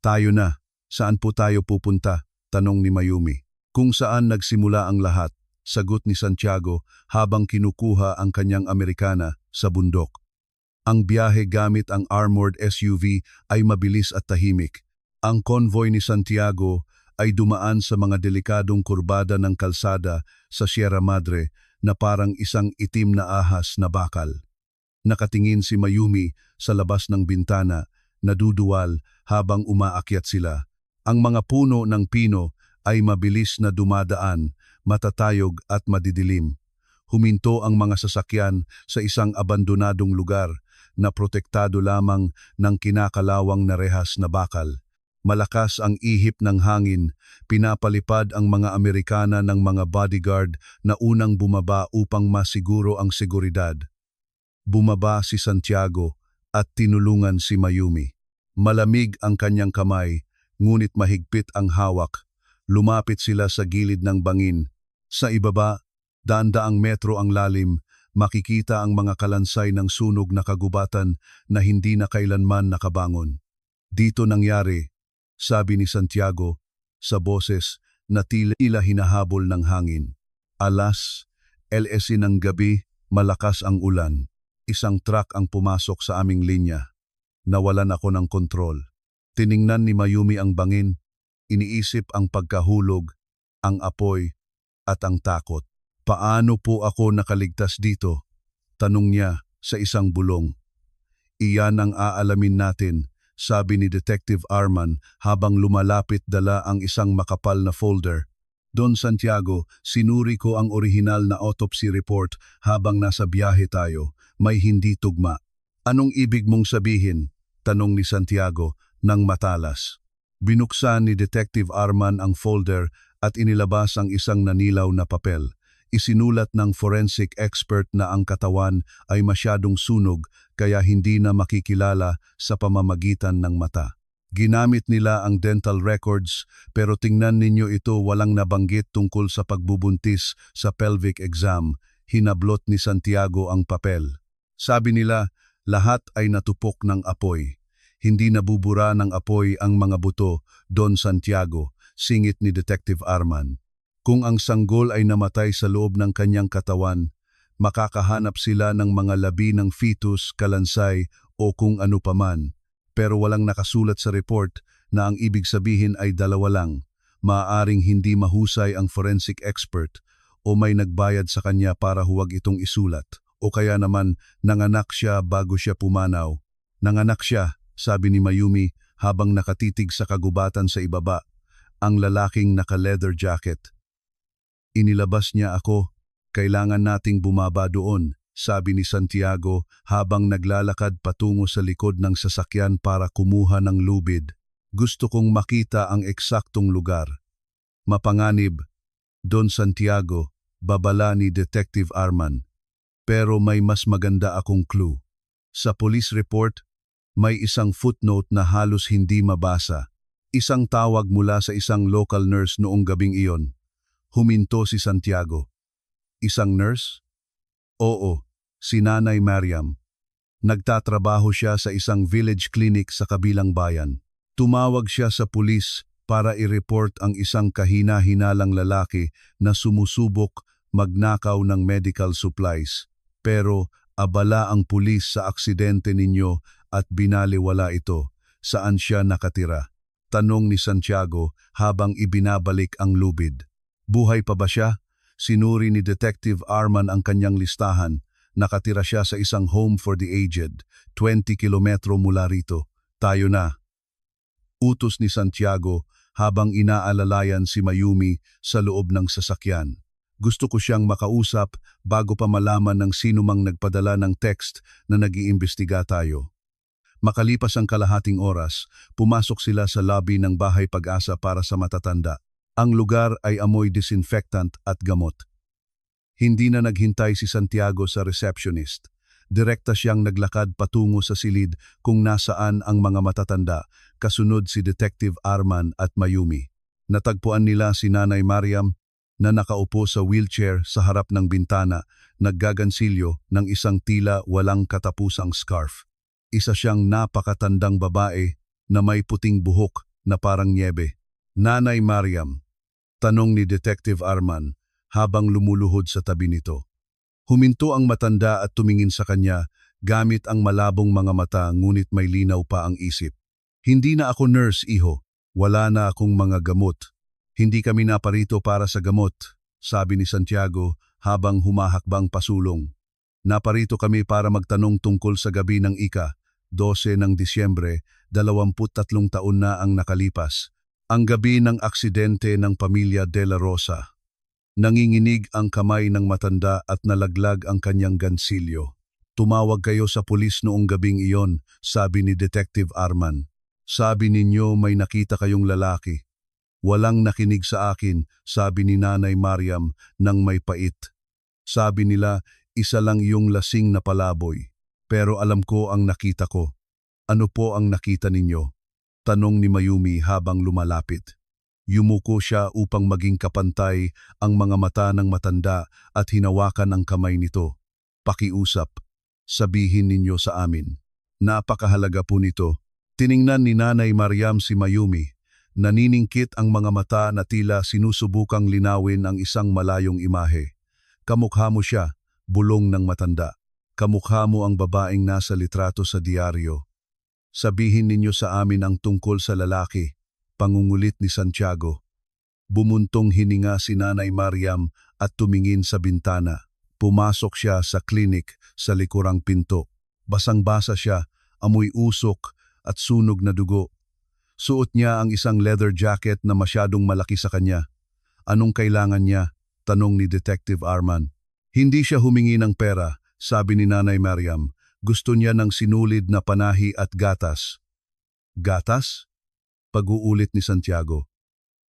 Tayo na, saan po tayo pupunta? Tanong ni Mayumi. Kung saan nagsimula ang lahat, sagot ni Santiago habang kinukuha ang kanyang Amerikana sa bundok. Ang biyahe gamit ang armored SUV ay mabilis at tahimik. Ang convoy ni Santiago ay dumaan sa mga delikadong kurbada ng kalsada sa Sierra Madre na parang isang itim na ahas na bakal. Nakatingin si Mayumi sa labas ng bintana, naduduwal habang umaakyat sila. Ang mga puno ng pino ay mabilis na dumadaan, matatayog at madidilim. Huminto ang mga sasakyan sa isang abandonadong lugar na protektado lamang ng kinakalawang na rehas na bakal. Malakas ang ihip ng hangin, pinapalipad ang mga Amerikana ng mga bodyguard na unang bumaba upang masiguro ang seguridad. Bumaba si Santiago at tinulungan si Mayumi. Malamig ang kanyang kamay, ngunit mahigpit ang hawak. Lumapit sila sa gilid ng bangin. Sa ibaba, daang metro ang lalim, makikita ang mga kalansay ng sunog na kagubatan na hindi na kailanman nakabangon. Dito nangyari, sabi ni Santiago sa boses na tila hinahabol ng hangin. Alas, LS ng gabi, malakas ang ulan. Isang truck ang pumasok sa aming linya. Nawalan ako ng kontrol. Tiningnan ni Mayumi ang bangin. iniisip ang pagkahulog, ang apoy, at ang takot. Paano po ako nakaligtas dito? Tanong niya sa isang bulong. Iyan ang aalamin natin, sabi ni Detective Arman habang lumalapit dala ang isang makapal na folder. Don Santiago, sinuri ko ang orihinal na autopsy report habang nasa biyahe tayo. May hindi tugma. Anong ibig mong sabihin? Tanong ni Santiago nang matalas. Binuksan ni Detective Arman ang folder at inilabas ang isang nanilaw na papel. Isinulat ng forensic expert na ang katawan ay masyadong sunog kaya hindi na makikilala sa pamamagitan ng mata. Ginamit nila ang dental records pero tingnan ninyo ito, walang nabanggit tungkol sa pagbubuntis sa pelvic exam. Hinablot ni Santiago ang papel. Sabi nila, lahat ay natupok ng apoy. Hindi nabubura ng apoy ang mga buto, Don Santiago, singit ni Detective Arman. Kung ang sanggol ay namatay sa loob ng kanyang katawan, makakahanap sila ng mga labi ng fetus, kalansay o kung ano paman. Pero walang nakasulat sa report na ang ibig sabihin ay dalawa lang. Maaaring hindi mahusay ang forensic expert o may nagbayad sa kanya para huwag itong isulat. O kaya naman nanganak siya bago siya pumanaw. Nanganak siya, sabi ni Mayumi habang nakatitig sa kagubatan sa ibaba, ang lalaking naka-leather jacket. Inilabas niya ako, kailangan nating bumaba doon, sabi ni Santiago habang naglalakad patungo sa likod ng sasakyan para kumuha ng lubid. Gusto kong makita ang eksaktong lugar. Mapanganib, Don Santiago, babala ni Detective Arman. Pero may mas maganda akong clue. Sa police report, may isang footnote na halos hindi mabasa. Isang tawag mula sa isang local nurse noong gabing iyon. Huminto si Santiago. Isang nurse? Oo, si Nanay Mariam. Nagtatrabaho siya sa isang village clinic sa kabilang bayan. Tumawag siya sa pulis para i-report ang isang kahina-hinalang lalaki na sumusubok magnakaw ng medical supplies. Pero abala ang pulis sa aksidente ninyo at binaliwala ito. Saan siya nakatira? Tanong ni Santiago habang ibinabalik ang lubid. Buhay pa ba siya? Sinuri ni Detective Arman ang kanyang listahan. Nakatira siya sa isang home for the aged, 20 kilometro mula rito. Tayo na. Utos ni Santiago habang inaalalayan si Mayumi sa loob ng sasakyan. Gusto ko siyang makausap bago pa malaman ng sino mang nagpadala ng text na nag-iimbestiga tayo. Makalipas ang kalahating oras, pumasok sila sa lobby ng Bahay Pag-asa para sa matatanda. Ang lugar ay amoy disinfectant at gamot. Hindi na naghintay si Santiago sa receptionist. Direkta siyang naglakad patungo sa silid kung nasaan ang mga matatanda, kasunod si Detective Arman at Mayumi. Natagpuan nila si Nanay Mariam na nakaupo sa wheelchair sa harap ng bintana, naggagansilyo ng isang tila walang katapusang scarf. Isa siyang napakatandang babae na may puting buhok na parang nyebe. Nanay Mariam, tanong ni Detective Arman habang lumuluhod sa tabi nito. Huminto ang matanda at tumingin sa kanya gamit ang malabong mga mata, ngunit may linaw pa ang isip. Hindi na ako nurse, iho. Wala na akong mga gamot. Hindi kami naparito para sa gamot, sabi ni Santiago habang humahakbang pasulong. Naparito kami para magtanong tungkol sa gabi ng ika-12 ng Disyembre, 23 taon na ang nakalipas. Ang gabi ng aksidente ng pamilya De La Rosa. Nanginginig ang kamay ng matanda at nalaglag ang kanyang gansilyo. Tumawag kayo sa pulis noong gabing iyon, sabi ni Detective Arman. Sabi ninyo may nakita kayong lalaki. Walang nakinig sa akin, sabi ni Nanay Mariam nang may pait. Sabi nila, isa lang yung lasing na palaboy. Pero alam ko ang nakita ko. Ano po ang nakita ninyo? Tanong ni Mayumi habang lumalapit. Yumuko siya upang maging kapantay ang mga mata ng matanda at hinawakan ang kamay nito. Pakiusap, sabihin ninyo sa amin. Napakahalaga po nito. Tiningnan ni Nanay Mariam si Mayumi. Naniningkit ang mga mata na tila sinusubukang linawin ang isang malayong imahe. Kamukha mo siya, bulong ng matanda. Kamukha mo ang babaeng nasa litrato sa diaryo. Sabihin ninyo sa amin ang tungkol sa lalaki. pangungulit ni Santiago. Bumuntong hininga si Nanay Mariam at tumingin sa bintana. Pumasok siya sa klinik sa likurang pinto. Basang-basa siya, amoy usok at sunog na dugo. Suot niya ang isang leather jacket na masyadong malaki sa kanya. Anong kailangan niya? Tanong ni Detective Arman. Hindi siya humingi ng pera, sabi ni Nanay Mariam. Gusto niya ng sinulid na panahi at gatas. Gatas? Pag-uulit ni Santiago.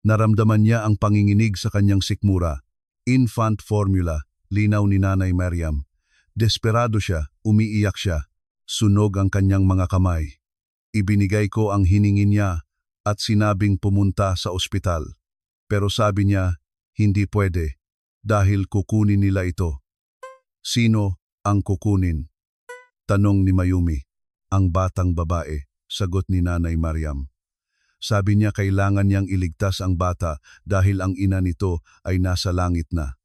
Naramdaman niya ang panginginig sa kanyang sikmura. Infant formula, linaw ni Nanay Mariam. Desperado siya, umiiyak siya. Sunog ang kanyang mga kamay. Ibinigay ko ang hiningi niya at sinabing pumunta sa ospital. Pero sabi niya, hindi pwede dahil kukunin nila ito. Sino ang kukunin? Tanong ni Mayumi. Ang batang babae, sagot ni Nanay Mariam. Sabi niya kailangan niyang iligtas ang bata dahil ang ina nito ay nasa langit na.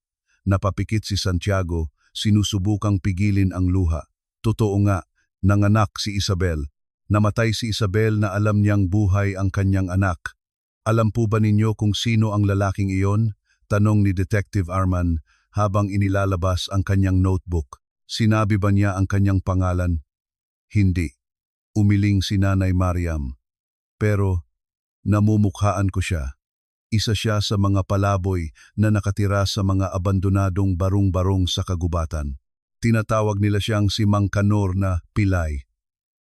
Napapikit si Santiago, sinusubukang pigilin ang luha. Totoo nga, nanganak si Isabel. Namatay si Isabel na alam niyang buhay ang kanyang anak. Alam po ba ninyo kung sino ang lalaking iyon? Tanong ni Detective Arman habang inilalabas ang kanyang notebook. Sinabi ba niya ang kanyang pangalan? Hindi. Umiling si Nanay Mariam. Pero namumukhaan ko siya. Isa siya sa mga palaboy na nakatira sa mga abandonadong barong-barong sa kagubatan. Tinatawag nila siyang si Mang Kanor na Pilay.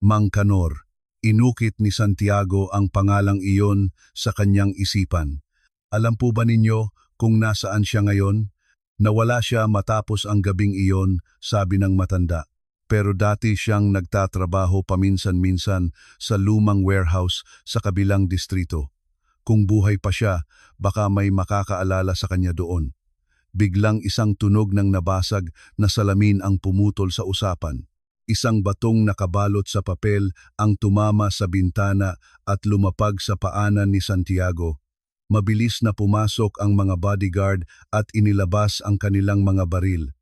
Mang Kanor. Inukit ni Santiago ang pangalang iyon sa kanyang isipan. Alam po ba ninyo kung nasaan siya ngayon? Nawala siya matapos ang gabing iyon, sabi ng matanda. Pero dati siyang nagtatrabaho paminsan-minsan sa lumang warehouse sa kabilang distrito. Kung buhay pa siya, baka may makakaalala sa kanya doon. Biglang isang tunog ng nabasag na salamin ang pumutol sa usapan. Isang batong nakabalot sa papel ang tumama sa bintana at lumapag sa paanan ni Santiago. Mabilis na pumasok ang mga bodyguard at inilabas ang kanilang mga baril.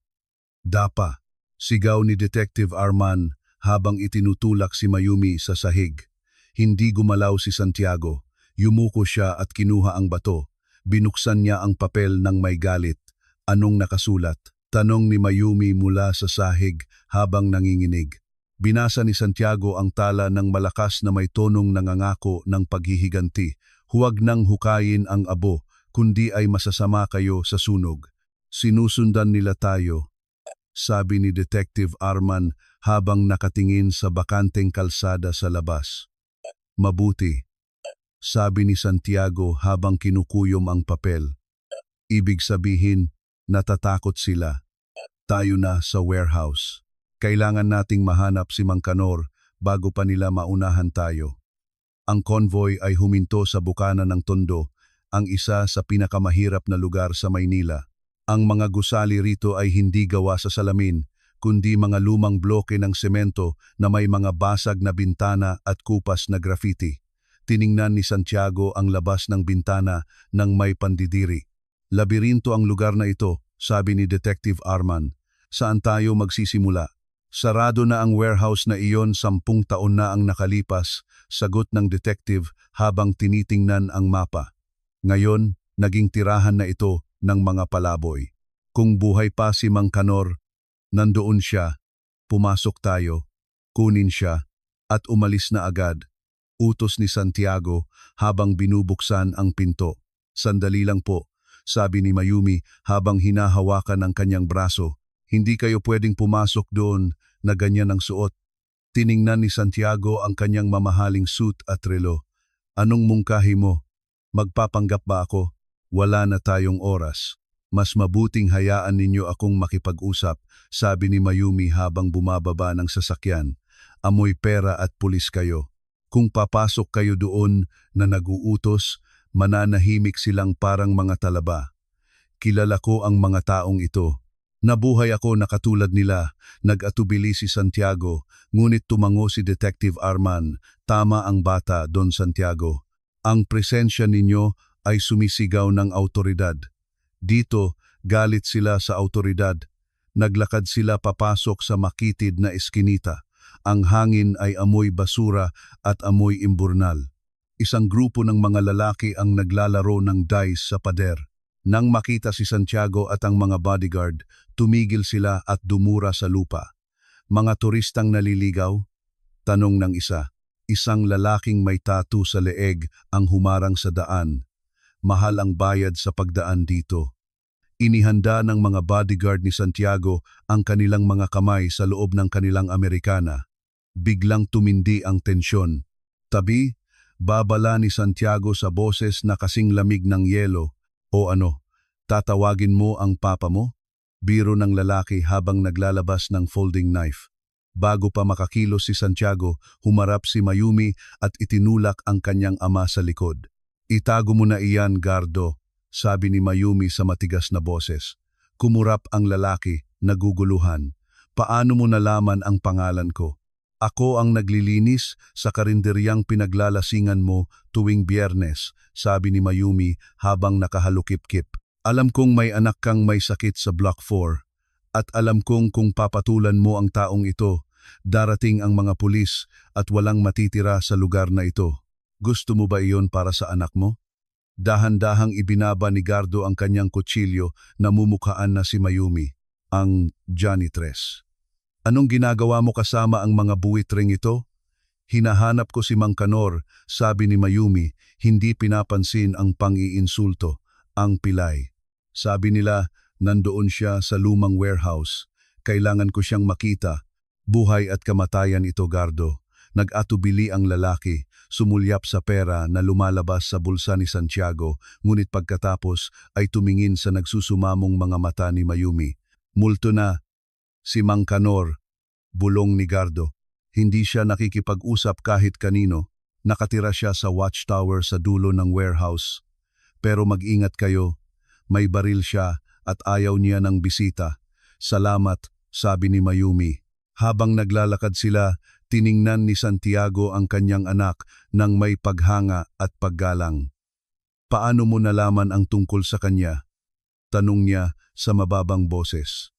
Dapa, sigaw ni Detective Arman habang itinutulak si Mayumi sa sahig. Hindi gumalaw si Santiago. Yumuko siya at kinuha ang bato. Binuksan niya ang papel ng may galit. Anong nakasulat? Tanong ni Mayumi mula sa sahig habang nanginginig. Binasa ni Santiago ang tala ng malakas na may tonong nangangako ng paghihiganti. Huwag nang hukayin ang abo, kundi ay masasama kayo sa sunog. Sinusundan nila tayo, sabi ni Detective Arman habang nakatingin sa bakanteng kalsada sa labas. Mabuti, sabi ni Santiago habang kinukuyom ang papel. Ibig sabihin, natatakot sila. Tayo na sa warehouse. Kailangan nating mahanap si Mang Kanor bago pa nila maunahan tayo. Ang convoy ay huminto sa bukana ng Tondo, ang isa sa pinakamahirap na lugar sa Maynila. Ang mga gusali rito ay hindi gawa sa salamin, kundi mga lumang bloke ng semento na may mga basag na bintana at kupas na graffiti. Tiningnan ni Santiago ang labas ng bintana ng may pandidiri. Labirinto ang lugar na ito, sabi ni Detective Arman. Saan tayo magsisimula? Sarado na ang warehouse na iyon, 10 taon na ang nakalipas, sagot ng detective habang tinitingnan ang mapa. Ngayon, naging tirahan na ito ng mga palaboy. Kung buhay pa si Mang Kanor, nandoon siya, pumasok tayo, kunin siya, at umalis na agad. Utos ni Santiago habang binubuksan ang pinto. Sandali lang po, sabi ni Mayumi habang hinahawakan ang kanyang braso. Hindi kayo pwedeng pumasok doon na ganyan ang suot. Tiningnan ni Santiago ang kanyang mamahaling suit at relo. Anong mungkahi mo? Magpapanggap ba ako? Wala na tayong oras. Mas mabuting hayaan ninyo akong makipag-usap, sabi ni Mayumi habang bumababa ng sasakyan. Amoy pera at pulis kayo. Kung papasok kayo doon na nag-uutos, mananahimik silang parang mga talaba. Kilala ko ang mga taong ito. Nabuhay ako na katulad nila, nag-atubili si Santiago, ngunit tumango si Detective Arman. Tama ang bata, Don Santiago. Ang presensya ninyo ay sumisigaw ng autoridad. Dito, galit sila sa autoridad. Naglakad sila papasok sa makitid na eskinita. Ang hangin ay amoy basura at amoy imburnal. Isang grupo ng mga lalaki ang naglalaro ng dice sa pader. Nang makita si Santiago at ang mga bodyguard, tumigil sila at dumura sa lupa. Mga turistang naliligaw? Tanong ng isa. Isang lalaking may tattoo sa leeg ang humarang sa daan. Mahal ang bayad sa pagdaan dito. Inihanda ng mga bodyguard ni Santiago ang kanilang mga kamay sa loob ng kanilang Amerikana. Biglang tumindi ang tensyon. Tabi, babala ni Santiago sa boses na kasing lamig ng yelo. O ano, tatawagin mo ang papa mo? Biro ng lalaki habang naglalabas ng folding knife. Bago pa makakilos si Santiago, humarap si Mayumi at itinulak ang kanyang ama sa likod. Itago mo na iyan, Gardo, sabi ni Mayumi sa matigas na boses. Kumurap ang lalaki, naguguluhan. Paano mo nalaman ang pangalan ko? Ako ang naglilinis sa karinderyang pinaglalasingan mo tuwing Biyernes, sabi ni Mayumi habang nakahalukip-kip. Alam kong may anak kang may sakit sa Block 4 at alam kong kung papatulan mo ang taong ito, darating ang mga pulis at walang matitira sa lugar na ito. Gusto mo ba iyon para sa anak mo? Dahan-dahang ibinaba ni Gardo ang kanyang kutsilyo na mumukhaan na si Mayumi, ang janitress. Anong ginagawa mo kasama ang mga buwitring ito? Hinahanap ko si Mang Kanor, sabi ni Mayumi, hindi pinapansin ang pang-iinsulto, ang pilay. Sabi nila, nandoon siya sa lumang warehouse. Kailangan ko siyang makita. Buhay at kamatayan ito, Gardo. Nag-atubili ang lalaki, sumulyap sa pera na lumalabas sa bulsa ni Santiago, ngunit pagkatapos ay tumingin sa nagsusumamong mga mata ni Mayumi. Multo na. Si Mang Kanor, bulong ni Gardo. Hindi siya nakikipag-usap kahit kanino. Nakatira siya sa watchtower sa dulo ng warehouse. Pero mag-ingat kayo. May baril siya at ayaw niya ng bisita. Salamat, sabi ni Mayumi. Habang naglalakad sila, tiningnan ni Santiago ang kanyang anak ng may paghanga at paggalang. Paano mo nalaman ang tungkol sa kanya? Tanong niya sa mababang boses.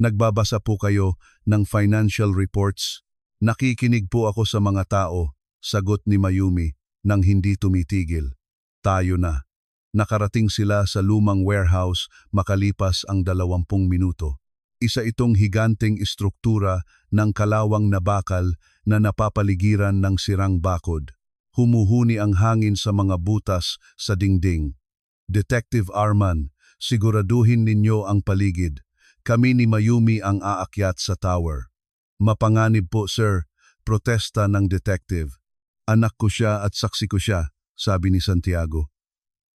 Nagbabasa po kayo ng financial reports? Nakikinig po ako sa mga tao, sagot ni Mayumi nang hindi tumitigil. Tayo na. Nakarating sila sa lumang warehouse makalipas ang 20 minuto. Isa itong higanteng istruktura ng kalawang na bakal na napapaligiran ng sirang bakod. Humuhuni ang hangin sa mga butas sa dingding. Detective Arman, siguraduhin ninyo ang paligid. Kami ni Mayumi ang aakyat sa tower. Mapanganib po, sir, protesta ng detective. Anak ko siya at saksi ko siya, sabi ni Santiago.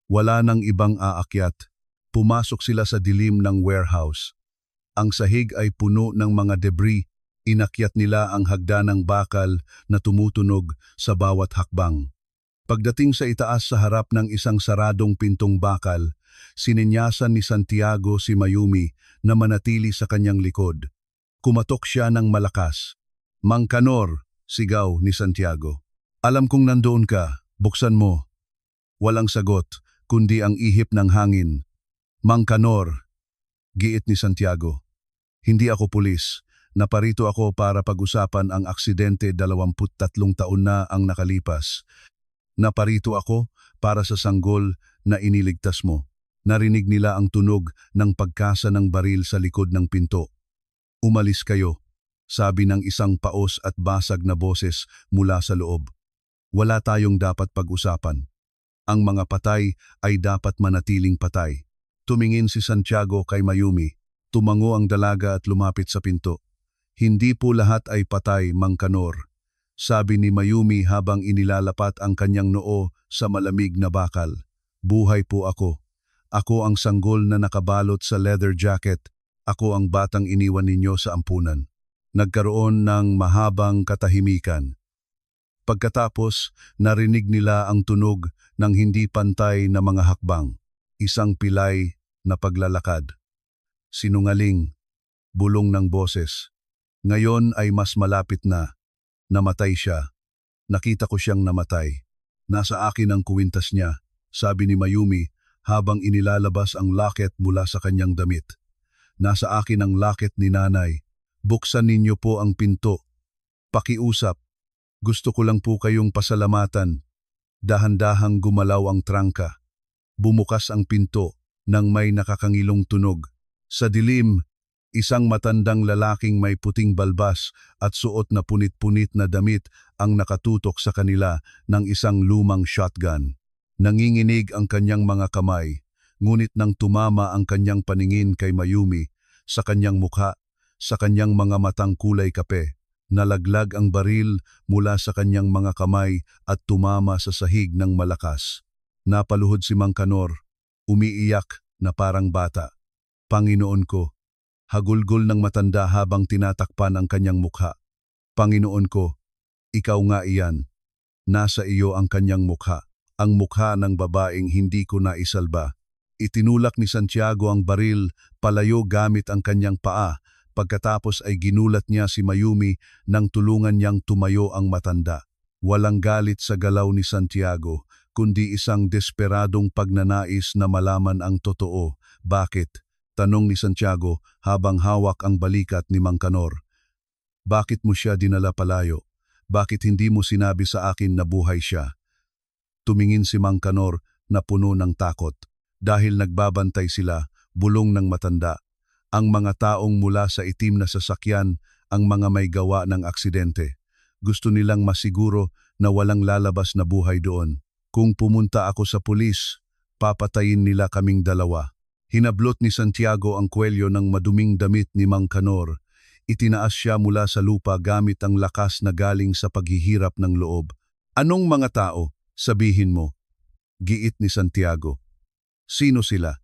Wala nang ibang aakyat. Pumasok sila sa dilim ng warehouse. Ang sahig ay puno ng mga debris. Inakyat nila ang hagdanang bakal na tumutunog sa bawat hakbang. Pagdating sa itaas sa harap ng isang saradong pintong bakal, sininyasan ni Santiago si Mayumi na manatili sa kanyang likod. Kumatok siya ng malakas. Mang Kanor, sigaw ni Santiago. Alam kong nandoon ka, buksan mo. Walang sagot, kundi ang ihip ng hangin. Mang Kanor, giit ni Santiago. Hindi ako pulis. Naparito ako para pag-usapan ang aksidente 23 taon na ang nakalipas. Naparito ako para sa sanggol na iniligtas mo. Narinig nila ang tunog ng pagkasa ng baril sa likod ng pinto. Umalis kayo, sabi ng isang paos at basag na boses mula sa loob. Wala tayong dapat pag-usapan. Ang mga patay ay dapat manatiling patay. Tumingin si Santiago kay Mayumi. Tumango ang dalaga at lumapit sa pinto. Hindi po lahat ay patay, Mang Kanor, sabi ni Mayumi habang inilalapat ang kanyang noo sa malamig na bakal. Buhay po ako. Ako ang sanggol na nakabalot sa leather jacket. Ako ang batang iniwan ninyo sa ampunan. Nagkaroon ng mahabang katahimikan. Pagkatapos, narinig nila ang tunog ng hindi pantay na mga hakbang. Isang pilay na paglalakad. Sinungaling, bulong ng boses. Ngayon ay mas malapit na. Namatay siya. Nakita ko siyang namatay. Nasa akin ang kuwintas niya, sabi ni Mayumi habang inilalabas ang locket mula sa kanyang damit. Nasa akin ang locket ni nanay. Buksan ninyo po ang pinto. Pakiusap. Gusto ko lang po kayong pasalamatan. Dahan-dahang gumalaw ang trangka. Bumukas ang pinto nang may nakakangilong tunog. Sa dilim, isang matandang lalaking may puting balbas at suot na punit-punit na damit ang nakatutok sa kanila ng isang lumang shotgun. Nanginginig ang kanyang mga kamay, ngunit nang tumama ang kanyang paningin kay Mayumi, sa kanyang mukha, sa kanyang mga matang kulay kape, nalaglag ang baril mula sa kanyang mga kamay at tumama sa sahig ng malakas. Napaluhod si Mang Kanor, umiiyak na parang bata. Panginoon ko, hagulgol ng matanda habang tinatakpan ang kanyang mukha. Panginoon ko, ikaw nga iyan. Nasa iyo ang kanyang mukha, ang mukha ng babaeng hindi ko naisalba. Itinulak ni Santiago ang baril palayo gamit ang kanyang paa, pagkatapos ay ginulat niya si Mayumi nang tulungan niyang tumayo ang matanda. Walang galit sa galaw ni Santiago, kundi isang desperadong pagnanais na malaman ang totoo. Bakit? Tanong ni Santiago habang hawak ang balikat ni Mang Kanor. Bakit mo siya dinala palayo? Bakit hindi mo sinabi sa akin na buhay siya? Tumingin si Mang Kanor na puno ng takot. Dahil nagbabantay sila, bulong ng matanda. Ang mga taong mula sa itim na sasakyan, ang mga may gawa ng aksidente. Gusto nilang masiguro na walang lalabas na buhay doon. Kung pumunta ako sa pulis, papatayin nila kaming dalawa. Hinablot ni Santiago ang kwelyo ng maduming damit ni Mang Kanor. Itinaas siya mula sa lupa gamit ang lakas na galing sa paghihirap ng loob. Anong mga tao? Sabihin mo. Giit ni Santiago. Sino sila?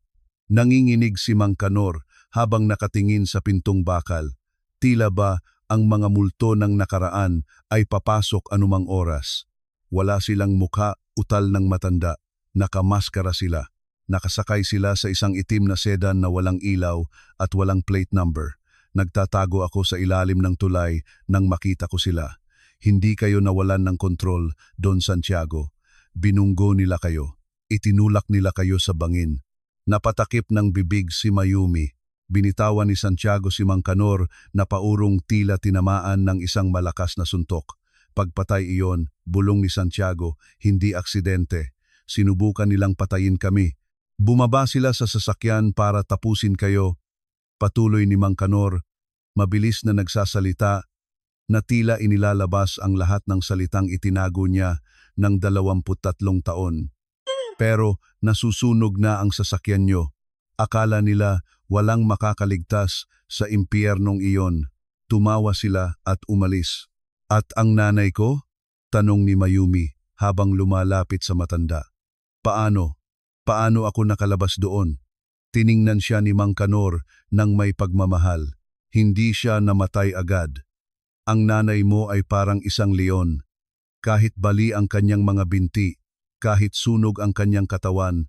Nanginginig si Mang Kanor habang nakatingin sa pintong bakal. Tila ba ang mga multo ng nakaraan ay papasok anumang oras. Wala silang mukha, utal ng matanda. Nakamaskara sila. Nakasakay sila sa isang itim na sedan na walang ilaw at walang plate number. Nagtatago ako sa ilalim ng tulay nang makita ko sila. Hindi kayo nawalan ng kontrol, Don Santiago. Binunggo nila kayo. Itinulak nila kayo sa bangin. Napatakip ng bibig si Mayumi. Binitawan ni Santiago si Mang Kanor na paurong tila tinamaan ng isang malakas na suntok. Pagpatay iyon, bulong ni Santiago, hindi aksidente. Sinubukan nilang patayin kami. Bumaba sila sa sasakyan para tapusin kayo. Patuloy ni Mang Kanor, mabilis na nagsasalita, na tila inilalabas ang lahat ng salitang itinago niya ng 23 taon. Pero nasusunog na ang sasakyan nyo. Akala nila walang makakaligtas sa impyernong iyon. Tumawa sila at umalis. At ang nanay ko? Tanong ni Mayumi habang lumalapit sa matanda. Paano? Paano ako nakalabas doon? Tiningnan siya ni Mang Kanor ng may pagmamahal. Hindi siya namatay agad. Ang nanay mo ay parang isang leon. Kahit bali ang kanyang mga binti, kahit sunog ang kanyang katawan,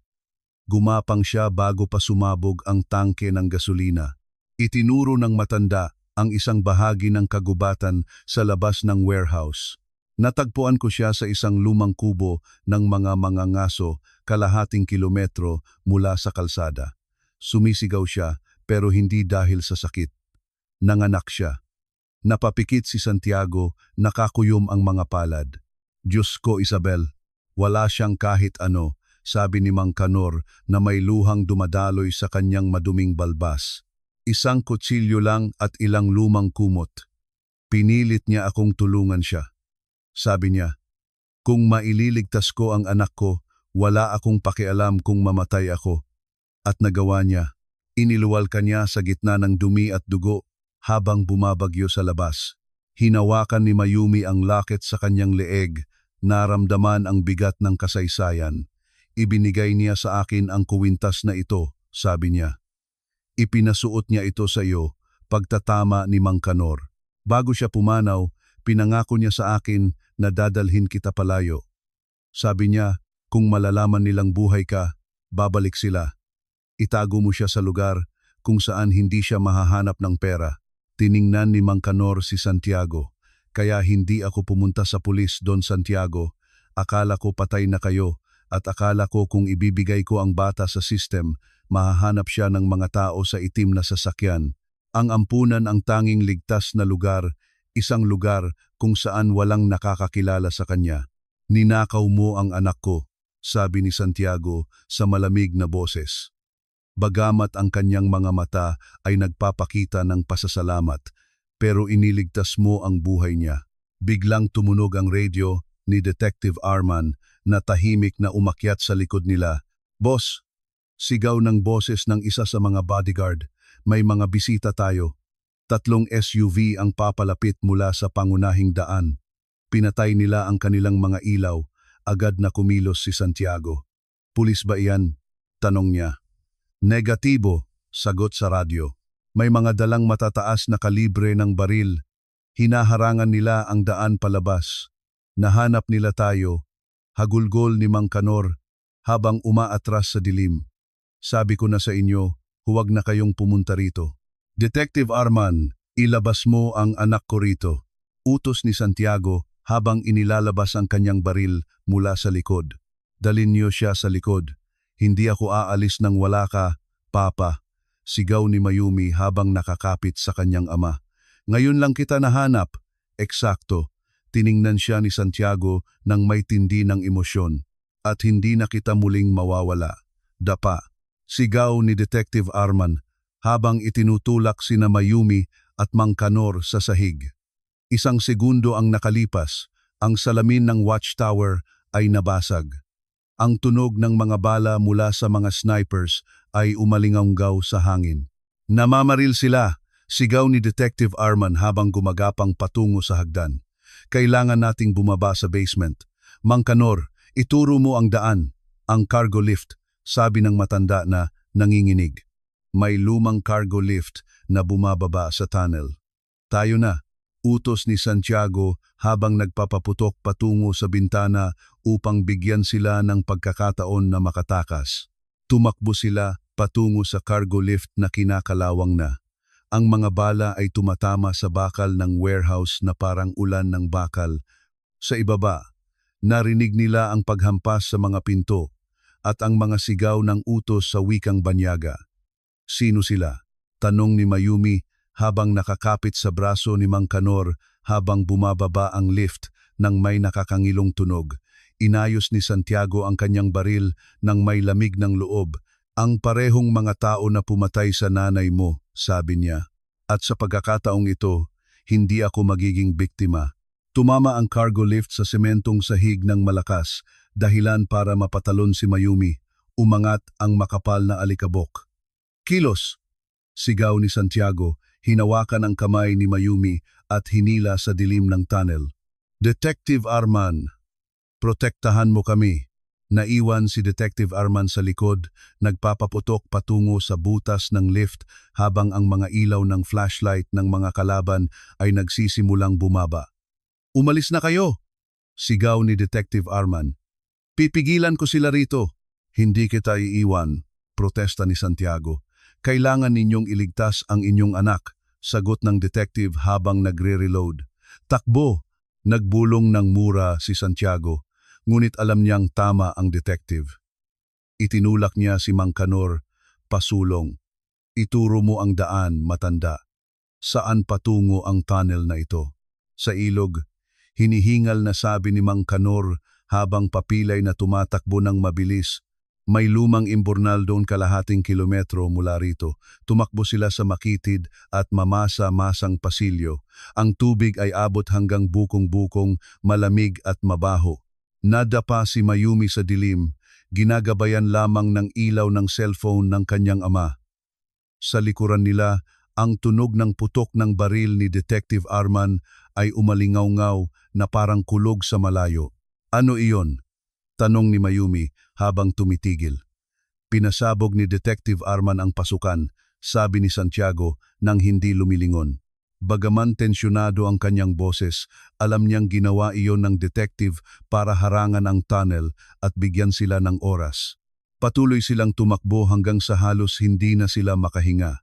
gumapang siya bago pa sumabog ang tangke ng gasolina. Itinuro ng matanda ang isang bahagi ng kagubatan sa labas ng warehouse. Natagpuan ko siya sa isang lumang kubo ng mga mangangaso kalahating kilometro mula sa kalsada. Sumisigaw siya pero hindi dahil sa sakit. Nanganak siya. Napapikit si Santiago, nakakuyom ang mga palad. Diyos ko, Isabel, wala siyang kahit ano, sabi ni Mang Kanor na may luhang dumadaloy sa kanyang maduming balbas. Isang kutsilyo lang at ilang lumang kumot. Pinilit niya akong tulungan siya. Sabi niya, kung maililigtas ko ang anak ko, wala akong pakialam kung mamatay ako. At nagawa niya. Iniluwal ka niya sa gitna ng dumi at dugo habang bumabagyo sa labas. Hinawakan ni Mayumi ang locket sa kanyang leeg, naramdaman ang bigat ng kasaysayan. Ibinigay niya sa akin ang kuwintas na ito, sabi niya. Ipinasuot niya ito sa iyo, pagtatama ni Mang Kanor. Bago siya pumanaw, pinangako niya sa akin na dadalhin kita palayo. Sabi niya, kung malalaman nilang buhay ka, babalik sila. Itago mo siya sa lugar kung saan hindi siya mahahanap ng pera. Tiningnan ni Mang Kanor si Santiago. Kaya hindi ako pumunta sa pulis, Don Santiago. Akala ko patay na kayo at akala ko kung ibibigay ko ang bata sa system, mahahanap siya ng mga tao sa itim na sasakyan. Ang ampunan ang tanging ligtas na lugar, isang lugar kung saan walang nakakakilala sa kanya. Ninakaw mo ang anak ko, sabi ni Santiago sa malamig na boses. Bagamat ang kanyang mga mata ay nagpapakita ng pasasalamat, pero iniligtas mo ang buhay niya. Biglang tumunog ang radio ni Detective Arman na tahimik na umakyat sa likod nila. "Boss!" Sigaw ng boses ng isa sa mga bodyguard. "May mga bisita tayo." 3 SUV ang papalapit mula sa pangunahing daan. Pinatay nila ang kanilang mga ilaw. Agad na kumilos si Santiago. "Pulis ba iyan?" tanong niya. "Negatibo," sagot sa radyo. "May mga dalang matataas na kalibre ng baril. Hinaharangan nila ang daan palabas. Nahanap nila tayo." Hagulgol ni Mang Kanor habang umaatras sa dilim. "Sabi ko na sa inyo, huwag na kayong pumunta rito." "Detective Arman, ilabas mo ang anak ko rito," utos ni Santiago habang inilalabas ang kanyang baril mula sa likod. "Dalin niyo siya sa likod. Hindi ako aalis nang wala ka, Papa," sigaw ni Mayumi habang nakakapit sa kanyang ama. "Ngayon lang kita nahanap." Eksakto, tiningnan siya ni Santiago ng may tindi ng emosyon. "At hindi na kita muling mawawala." "Dapa," sigaw ni Detective Arman habang itinutulak sina Mayumi at Mang Kanor sa sahig. 1 segundo ang nakalipas, ang salamin ng watchtower ay nabasag. Ang tunog ng mga bala mula sa mga snipers ay umalinganggaw sa hangin. "Namamaril sila!" sigaw ni Detective Arman habang gumagapang patungo sa hagdan. "Kailangan nating bumaba sa basement." "Mang Kanor, ituro mo ang daan." "Ang cargo lift," sabi ng matanda na nanginginig. May lumang cargo lift na bumababa sa tunnel. "Tayo na," utos ni Santiago habang nagpapaputok patungo sa bintana upang bigyan sila ng pagkakataon na makatakas. Tumakbo sila patungo sa cargo lift na kinakalawang na. Ang mga bala ay tumatama sa bakal ng warehouse na parang ulan ng bakal. Sa ibaba, narinig nila ang paghampas sa mga pinto at ang mga sigaw ng utos sa wikang banyaga. "Sino sila?" tanong ni Mayumi habang nakakapit sa braso ni Mang Kanor habang bumababa ang lift ng may nakakangilong tunog. Inayos ni Santiago ang kanyang baril ng may lamig ng loob. "Ang parehong mga tao na pumatay sa nanay mo," sabi niya. "At sa pagkakataong ito, hindi ako magiging biktima." Tumama ang cargo lift sa sementong sahig ng malakas, dahilan para mapatalon si Mayumi. Umangat ang makapal na alikabok. "Kilos!" sigaw ni Santiago, hinawakan ang kamay ni Mayumi at hinila sa dilim ng tunnel. "Detective Arman, protektahan mo kami." Naiwan si Detective Arman sa likod, nagpapaputok patungo sa butas ng lift habang ang mga ilaw ng flashlight ng mga kalaban ay nagsisimulang bumaba. "Umalis na kayo!" sigaw ni Detective Arman. "Pipigilan ko sila rito." "Hindi kita iiwan," protesta ni Santiago. "Kailangan ninyong iligtas ang inyong anak," sagot ng detective habang nagre-reload. "Takbo!" Nagbulong ng mura si Santiago, ngunit alam niyang tama ang detective. Itinulak niya si Mang Kanor, pasulong. "Ituro mo ang daan, matanda." "Saan patungo ang tunnel na ito?" "Sa ilog," hinihingal na sabi ni Mang Kanor habang papilay na tumatakbo ng mabilis. "May lumang imburnal doon kalahating kilometro mula rito." Tumakbo sila sa makitid at mamasa-masang pasilyo. Ang tubig ay abot hanggang bukong-bukong, malamig at mabaho. Nadapa si Mayumi sa dilim, ginagabayan lamang ng ilaw ng cellphone ng kanyang ama. Sa likuran nila, ang tunog ng putok ng baril ni Detective Arman ay umalingaw-ngaw na parang kulog sa malayo. "Ano iyon?" tanong ni Mayumi habang tumitigil. "Pinasabog ni Detective Arman ang pasukan," sabi ni Santiago nang hindi lumilingon. Bagaman tensyonado ang kanyang boses, alam niyang ginawa iyon ng detective para harangan ang tunnel at bigyan sila ng oras. Patuloy silang tumakbo hanggang sa halos hindi na sila makahinga.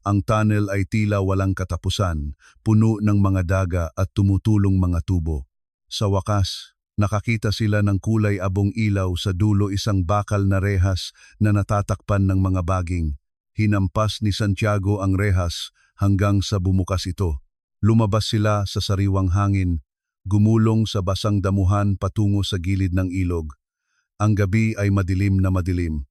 Ang tunnel ay tila walang katapusan, puno ng mga daga at tumutulong mga tubo. Sa wakas, nakakita sila ng kulay abong ilaw sa dulo, isang bakal na rehas na natatakpan ng mga baging. Hinampas ni Santiago ang rehas hanggang sa bumukas ito. Lumabas sila sa sariwang hangin, gumulong sa basang damuhan patungo sa gilid ng ilog. Ang gabi ay madilim na madilim.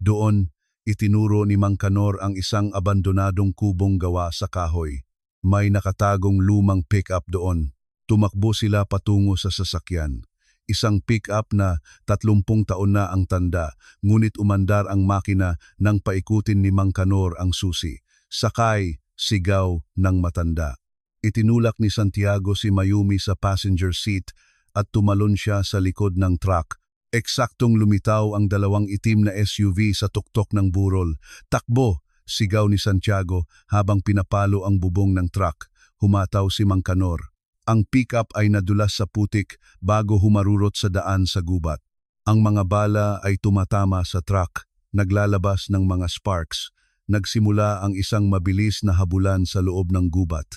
Doon, itinuro ni Mang Kanor ang isang abandonadong kubong gawa sa kahoy. May nakatagong lumang pick-up doon. Tumakbo sila patungo sa sasakyan. Isang pick-up na 30 taon na ang tanda, ngunit umandar ang makina nang paikutin ni Mang Kanor ang susi. Sakay, sigaw ng matanda. Itinulak ni Santiago si Mayumi sa passenger seat at tumalon siya sa likod ng truck. Eksaktong lumitaw ang dalawang itim na SUV sa tuktok ng burol. Takbo! Sigaw ni Santiago habang pinapalo ang bubong ng truck. Humataw si Mang Kanor. Ang pick-up ay nadulas sa putik bago humarurot sa daan sa gubat. Ang mga bala ay tumatama sa truck, naglalabas ng mga sparks. Nagsimula ang isang mabilis na habulan sa loob ng gubat.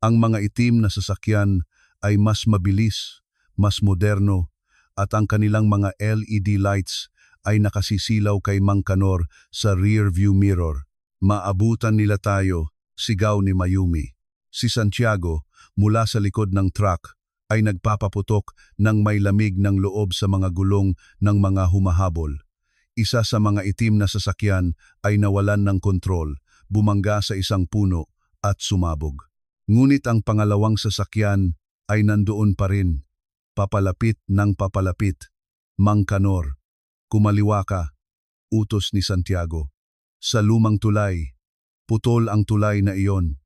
Ang mga itim na sasakyan ay mas mabilis, mas moderno, at ang kanilang mga LED lights ay nakasisilaw kay Mang Kanor sa rear view mirror. Maabutan nila tayo, sigaw ni Mayumi. Si Santiago, mula sa likod ng truck, ay nagpapaputok ng may lamig ng loob sa mga gulong ng mga humahabol. Isa sa mga itim na sasakyan ay nawalan ng kontrol, bumangga sa isang puno at sumabog. Ngunit ang pangalawang sasakyan ay nandoon pa rin. Papalapit ng papalapit. Mang Kanor, kumaliwa ka, utos ni Santiago. Sa lumang tulay, putol ang tulay na iyon.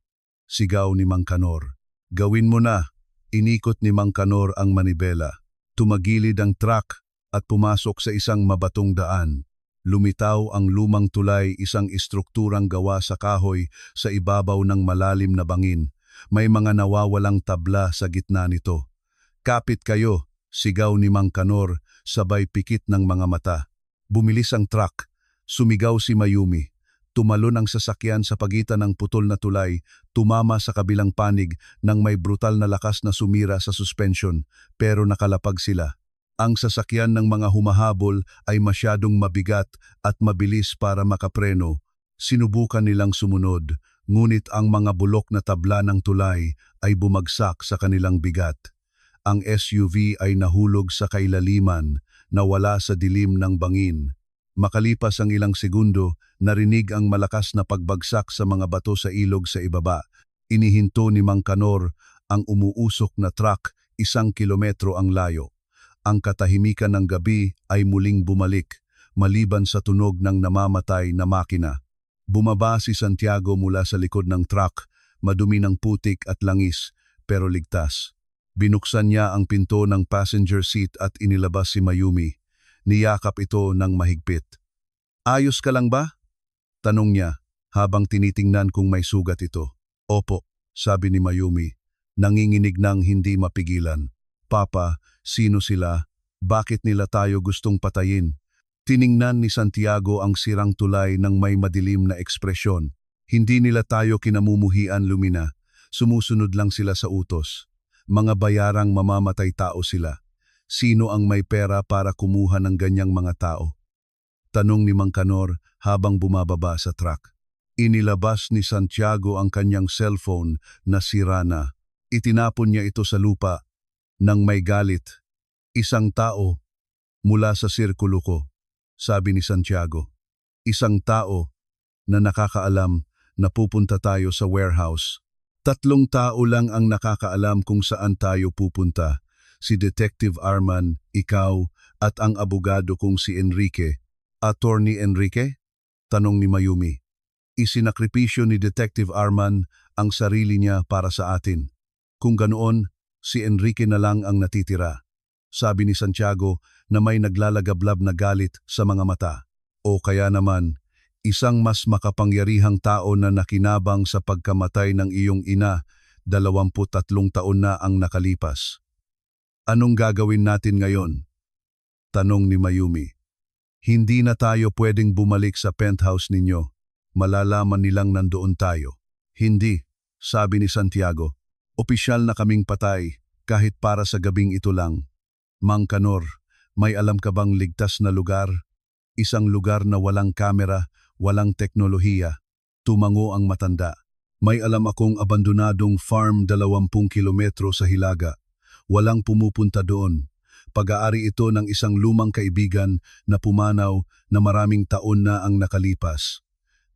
Sigaw ni Mang Kanor. Gawin mo na. Inikot ni Mang Kanor ang manibela. Tumagilid ang truck at pumasok sa isang mabatong daan. Lumitaw ang lumang tulay, isang istrukturang gawa sa kahoy sa ibabaw ng malalim na bangin. May mga nawawalang tabla sa gitna nito. Kapit kayo, sigaw ni Mang Kanor, sabay pikit ng mga mata. Bumilis ang truck. Sumigaw si Mayumi. Tumalon ang sasakyan sa pagitan ng putol na tulay, tumama sa kabilang panig nang may brutal na lakas na sumira sa suspension, pero nakalapag sila. Ang sasakyan ng mga humahabol ay masyadong mabigat at mabilis para makapreno. Sinubukan nilang sumunod, ngunit ang mga bulok na tabla ng tulay ay bumagsak sa kanilang bigat. Ang SUV ay nahulog sa kailaliman, nawala sa dilim ng bangin. Makalipas ang ilang segundo, narinig ang malakas na pagbagsak sa mga bato sa ilog sa ibaba. Inihinto ni Mang Kanor ang umuusok na truck 1 kilometro ang layo. Ang katahimikan ng gabi ay muling bumalik, maliban sa tunog ng namamatay na makina. Bumaba si Santiago mula sa likod ng truck, madumi ng putik at langis, pero ligtas. Binuksan niya ang pinto ng passenger seat at inilabas si Mayumi. Niyakap ito ng mahigpit. Ayos ka lang ba? Tanong niya habang tinitingnan kung may sugat ito. Opo, sabi ni Mayumi, nanginginig ng hindi mapigilan. Papa, sino sila? Bakit nila tayo gustong patayin? Tiningnan ni Santiago ang sirang tulay ng may madilim na ekspresyon. Hindi nila tayo kinamumuhian, Lumina. Sumusunod lang sila sa utos. Mga bayarang mamamatay tao sila. Sino ang may pera para kumuha ng ganyang mga tao? Tanong ni Mang Kanor habang bumababa sa truck. Inilabas ni Santiago ang kanyang cellphone na sira na. Itinapon niya ito sa lupa nang may galit. Isang tao mula sa sirkulo ko, sabi ni Santiago. Isang tao na nakakaalam na pupunta tayo sa warehouse. 3 tao lang ang nakakaalam kung saan tayo pupunta. Si Detective Arman, ikaw, at ang abogado kong si Enrique. Attorney Enrique? Tanong ni Mayumi. Isinakripisyo ni Detective Arman ang sarili niya para sa atin. Kung ganoon, si Enrique na lang ang natitira. Sabi ni Santiago na may naglalagablab na galit sa mga mata. O kaya naman, isang mas makapangyarihang tao na nakinabang sa pagkamatay ng iyong ina, 23 taon na ang nakalipas. Anong gagawin natin ngayon? Tanong ni Mayumi. Hindi na tayo pwedeng bumalik sa penthouse ninyo. Malalaman nilang nandoon tayo. Hindi, sabi ni Santiago. Opisyal na kaming patay kahit para sa gabing ito lang. Mang Kanor, may alam ka bang ligtas na lugar? Isang lugar na walang kamera, walang teknolohiya. Tumango ang matanda. May alam akong abandonadong farm 20 kilometro sa Hilaga. Walang pumupunta doon. Pag-aari ito ng isang lumang kaibigan na pumanaw na maraming taon na ang nakalipas.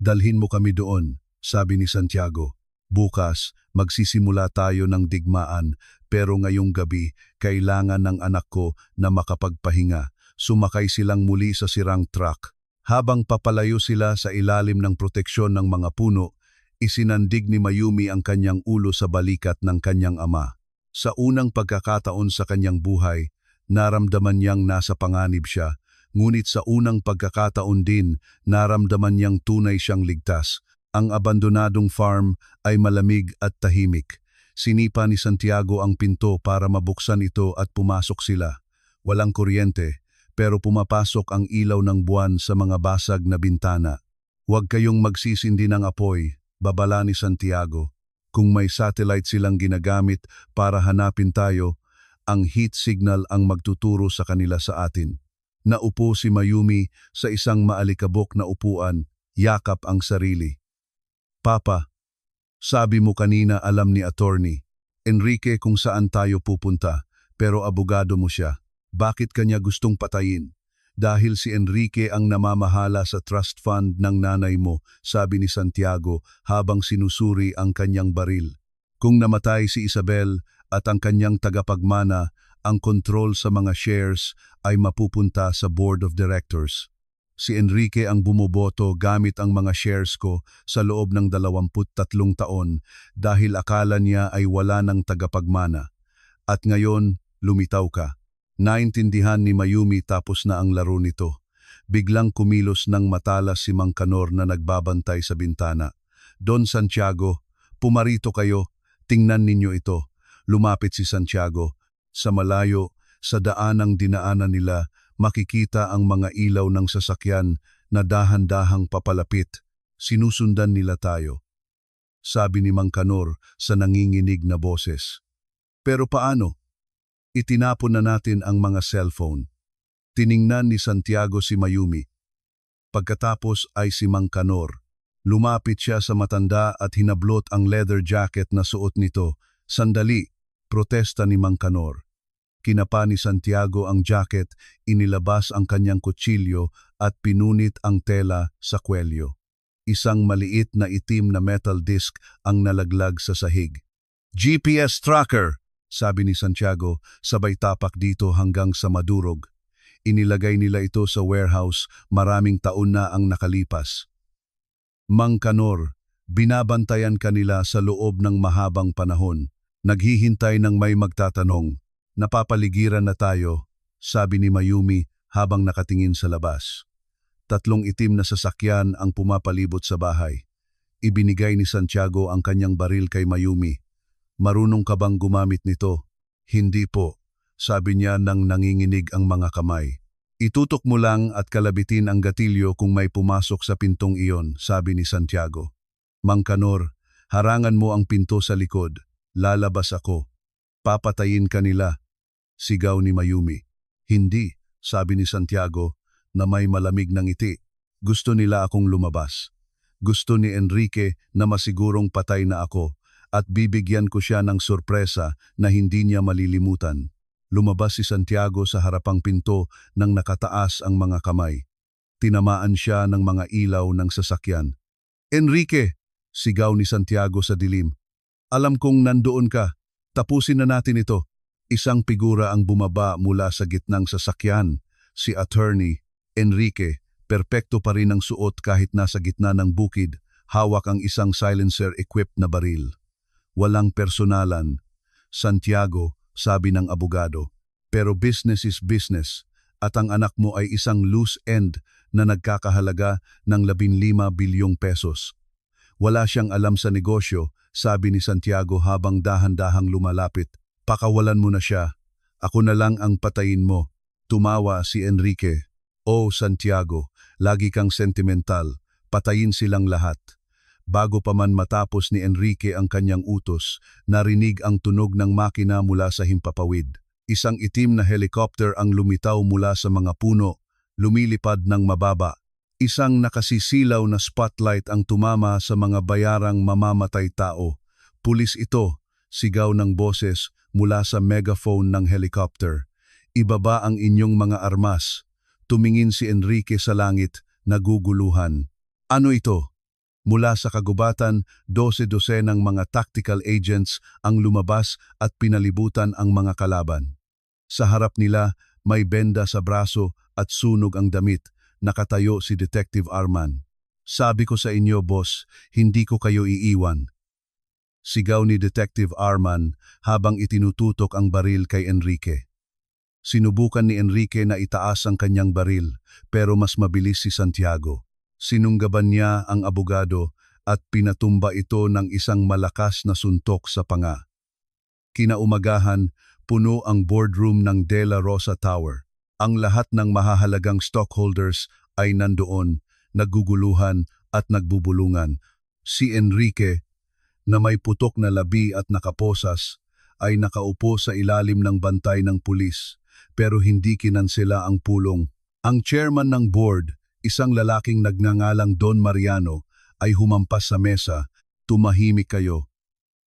Dalhin mo kami doon, sabi ni Santiago. Bukas, magsisimula tayo ng digmaan, pero ngayong gabi, kailangan ng anak ko na makapagpahinga. Sumakay silang muli sa sirang truck. Habang papalayo sila sa ilalim ng proteksyon ng mga puno, isinandig ni Mayumi ang kanyang ulo sa balikat ng kanyang ama. Sa unang pagkakataon sa kanyang buhay, naramdaman niyang nasa panganib siya, ngunit sa unang pagkakataon din, naramdaman niyang tunay siyang ligtas. Ang abandonadong farm ay malamig at tahimik. Sinipa ni Santiago ang pinto para mabuksan ito at pumasok sila. Walang kuryente, pero pumapasok ang ilaw ng buwan sa mga basag na bintana. Huwag kayong magsisindi ng apoy, babala ni Santiago. Kung may satellite silang ginagamit para hanapin tayo, ang heat signal ang magtuturo sa kanila sa atin. Naupo si Mayumi sa isang maalikabok na upuan, yakap ang sarili. Papa, sabi mo kanina alam ni Attorney Enrique kung saan tayo pupunta, pero abogado mo siya. Bakit kanya gustong patayin? Dahil si Enrique ang namamahala sa trust fund ng nanay mo, sabi ni Santiago habang sinusuri ang kanyang baril. Kung namatay si Isabel at ang kanyang tagapagmana, ang kontrol sa mga shares ay mapupunta sa board of directors. Si Enrique ang bumoboto gamit ang mga shares ko sa loob ng 23 taon dahil akala niya ay wala ng tagapagmana. At ngayon, lumitaw ka. Naintindihan ni Mayumi tapos na ang laro nito. Biglang kumilos ng matalas si Mang Kanor na nagbabantay sa bintana. Don Santiago, pumarito kayo, tingnan ninyo ito. Lumapit si Santiago. Sa malayo, sa daanang dinaanan nila, makikita ang mga ilaw ng sasakyan na dahan-dahang papalapit. Sinusundan nila tayo, sabi ni Mang Kanor sa nanginginig na boses. Pero paano? Itinapon na natin ang mga cellphone. Tiningnan ni Santiago si Mayumi. Pagkatapos ay si Mang Kanor. Lumapit siya sa matanda at hinablot ang leather jacket na suot nito. Sandali, protesta ni Mang Kanor. Kinapa ni Santiago ang jacket, inilabas ang kanyang kutsilyo at pinunit ang tela sa kwelyo. Isang maliit na itim na metal disc ang nalaglag sa sahig. GPS tracker, sabi ni Santiago, sabay tapak dito hanggang sa madurog. Inilagay nila ito sa warehouse, maraming taon na ang nakalipas. Mang Kanor, binabantayan kanila sa loob ng mahabang panahon. Naghihintay ng may magtatanong. Napapaligiran na tayo, sabi ni Mayumi habang nakatingin sa labas. 3 itim na sasakyan ang pumapalibot sa bahay. Ibinigay ni Santiago ang kanyang baril kay Mayumi. Marunong ka bang gumamit nito? Hindi po, sabi niya nang nanginginig ang mga kamay. Itutok mo lang at kalabitin ang gatilyo kung may pumasok sa pintong iyon, sabi ni Santiago. Mang Kanor, harangan mo ang pinto sa likod. Lalabas ako. Papatayin ka nila, sigaw ni Mayumi. Hindi, sabi ni Santiago na may malamig na ngiti. Gusto nila akong lumabas. Gusto ni Enrique na masigurong patay na ako at bibigyan ko siya ng sorpresa na hindi niya malilimutan. Lumabas si Santiago sa harapang pinto nang nakataas ang mga kamay. Tinamaan siya ng mga ilaw ng sasakyan. Enrique! Sigaw ni Santiago sa dilim. Alam kong nandoon ka. Tapusin na natin ito. Isang figura ang bumaba mula sa gitnang sasakyan. Si Attorney Enrique, perpekto pa rin ang suot kahit nasa gitna ng bukid, hawak ang isang silencer-equipped na baril. Walang personalan. Santiago, sabi ng abogado, pero business is business at ang anak mo ay isang loose end na nagkakahalaga ng 15 bilyong pesos. Wala siyang alam sa negosyo, sabi ni Santiago habang dahan-dahang lumalapit. Pakawalan mo na siya. Ako na lang ang patayin mo. Tumawa si Enrique. Oh Santiago, lagi kang sentimental. Patayin silang lahat. Bago pa man matapos ni Enrique ang kanyang utos, narinig ang tunog ng makina mula sa himpapawid. Isang itim na helicopter ang lumitaw mula sa mga puno, lumilipad ng mababa. Isang nakasisilaw na spotlight ang tumama sa mga bayarang mamamatay tao. Pulis ito, sigaw ng boses mula sa megaphone ng helicopter. Ibaba ang inyong mga armas. Tumingin si Enrique sa langit, naguguluhan. Ano ito? Mula sa kagubatan, 12 ng mga tactical agents ang lumabas at pinalibutan ang mga kalaban. Sa harap nila, may benda sa braso at sunog ang damit. Nakatayo si Detective Arman. Sabi ko sa inyo, boss, hindi ko kayo iiwan. Sigaw ni Detective Arman habang itinututok ang baril kay Enrique. Sinubukan ni Enrique na itaas ang kanyang baril, pero mas mabilis si Santiago. Sinunggaban niya ang abogado at pinatumba ito ng isang malakas na suntok sa panga. Kinaumagahan, puno ang boardroom ng De La Rosa Tower. Ang lahat ng mahahalagang stockholders ay nandoon, nagguguluhan at nagbubulungan. Si Enrique, na may putok na labi at nakaposas, ay nakaupo sa ilalim ng bantay ng pulis, pero hindi kinansela ang pulong. Ang chairman ng board, isang lalaking nagngangalang Don Mariano, ay humampas sa mesa. Tumahimik kayo.